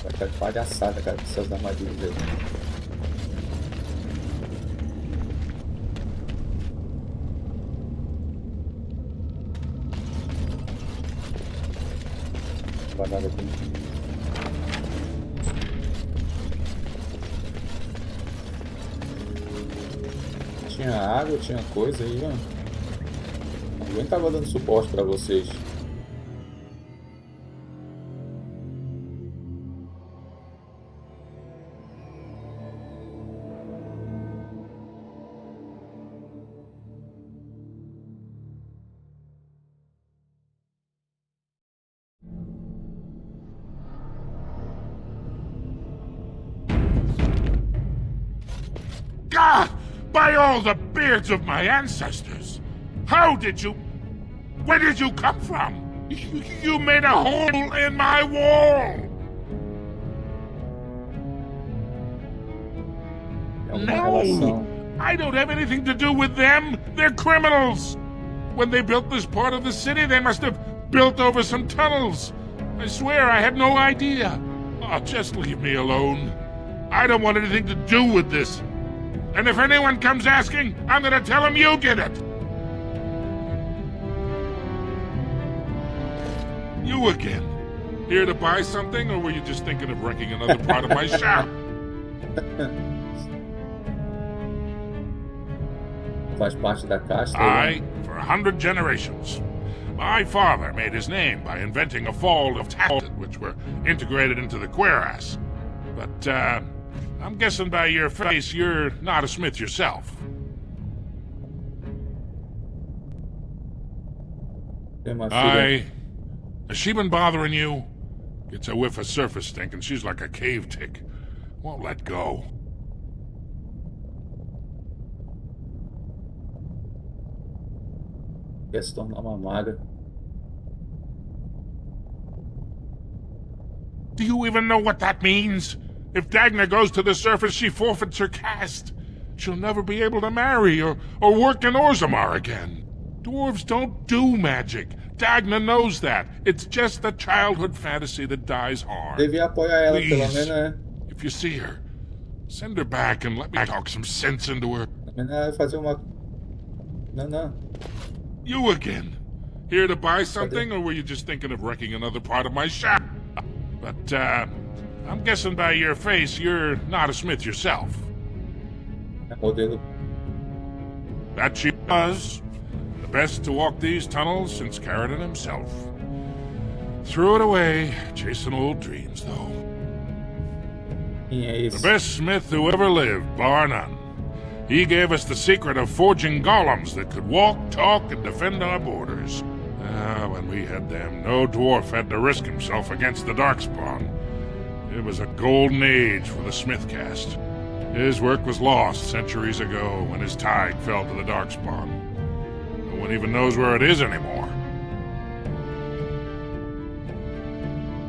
Vai estar de palhaçada, cara, com essas armaduras aí. Guardado aqui. Tinha água, tinha coisa aí, ó. Alguém tava dando suporte pra vocês. God! By all the beards of my ancestors! How did you... Where did you come from? You made a hole in my wall! No! I don't have anything to do with them! They're criminals! When they built this part of the city, they must have built over some tunnels. I swear I had no idea. Oh, just leave me alone. I don't want anything to do with this. And if anyone comes asking, I'm gonna tell them you did it! You again. Here to buy something, or were you just thinking of wrecking another part of my shop? Faz parte da casta. I, for 100 generations. My father made his name by inventing a fall of taxes which were integrated into the cuirass. But, I'm guessing by your face you're not a smith yourself. Has she been bothering you? Gets a whiff of surface stink and she's like a cave tick. Won't let go. Quer se tornar uma maga. Do you even know what that means? If Dagna goes to the surface, she forfeits her caste. She'll never be able to marry or work in Orzammar again. Dwarves don't do magic. Dagna knows that. It's just a childhood fantasy that dies hard. Devia apoiar ela, pelo Please, menos, if you see her, send her back and let me talk some sense into her. Vai fazer uma... Não. You again. Here to buy something, or were you just thinking of wrecking another part of my shop? But, I'm guessing by your face you're not a smith yourself. Modelo. That she was. The best to walk these tunnels since Carradine himself. Threw it away, chasing old dreams, though. The best smith who ever lived, bar none. He gave us the secret of forging golems that could walk, talk, and defend our borders. When we had them, no dwarf had to risk himself against the Darkspawn. It was a golden age for the smith caste. His work was lost centuries ago when his tide fell to the Darkspawn. No one even knows where it is anymore.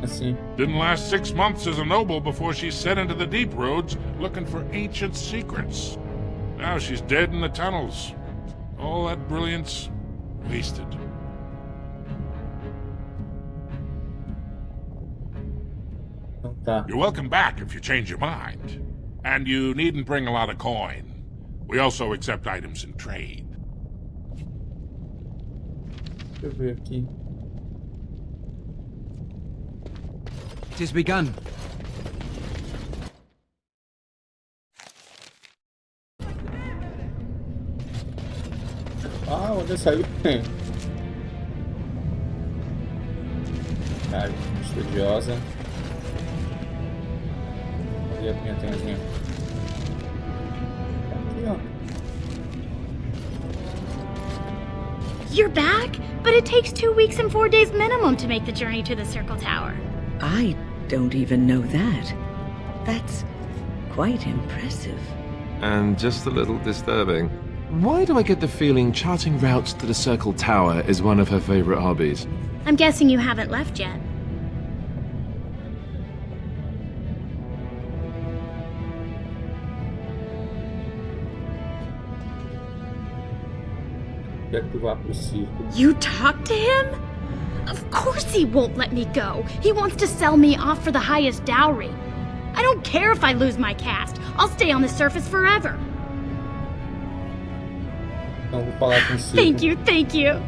Assim. Didn't last 6 months as a noble before she set into the deep roads looking for ancient secrets. Now she's dead in the tunnels. All that brilliance wasted. You're welcome back if you change your mind. And you needn't bring a lot of coin. We also accept items in trade. Deixa eu ver aqui. It is begun. Ah, onde saiu? Cara, estudiosa. Cadê a pimentinha? Aqui, ó. You're back? But it takes 2 weeks and 4 days minimum to make the journey to the Circle Tower. I don't even know that. That's quite impressive. And just a little disturbing. Why do I get the feeling charting routes to the Circle Tower is one of her favorite hobbies? I'm guessing you haven't left yet. You talked to him? Of course he won't let me go. He wants to sell me off for the highest dowry. I don't care if I lose my caste. I'll stay on the surface forever. Thank you, thank you.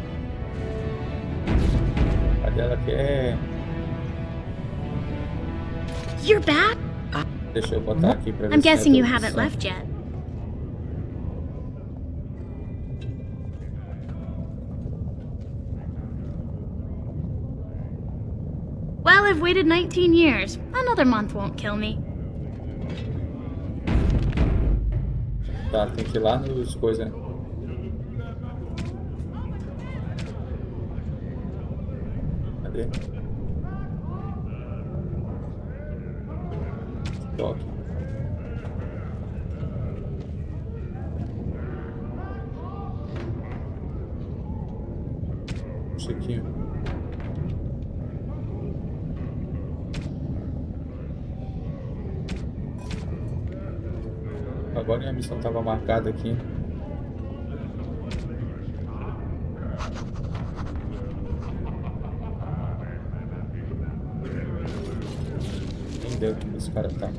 You're back? I'm guessing you haven't left yet. Well, I've waited 19 years. Another month won't kill me. Tá, tem que ir lá nos coisas. Cadê? Toque. Chequinho. Agora a missão estava marcada aqui. Nem deu que esse cara tá.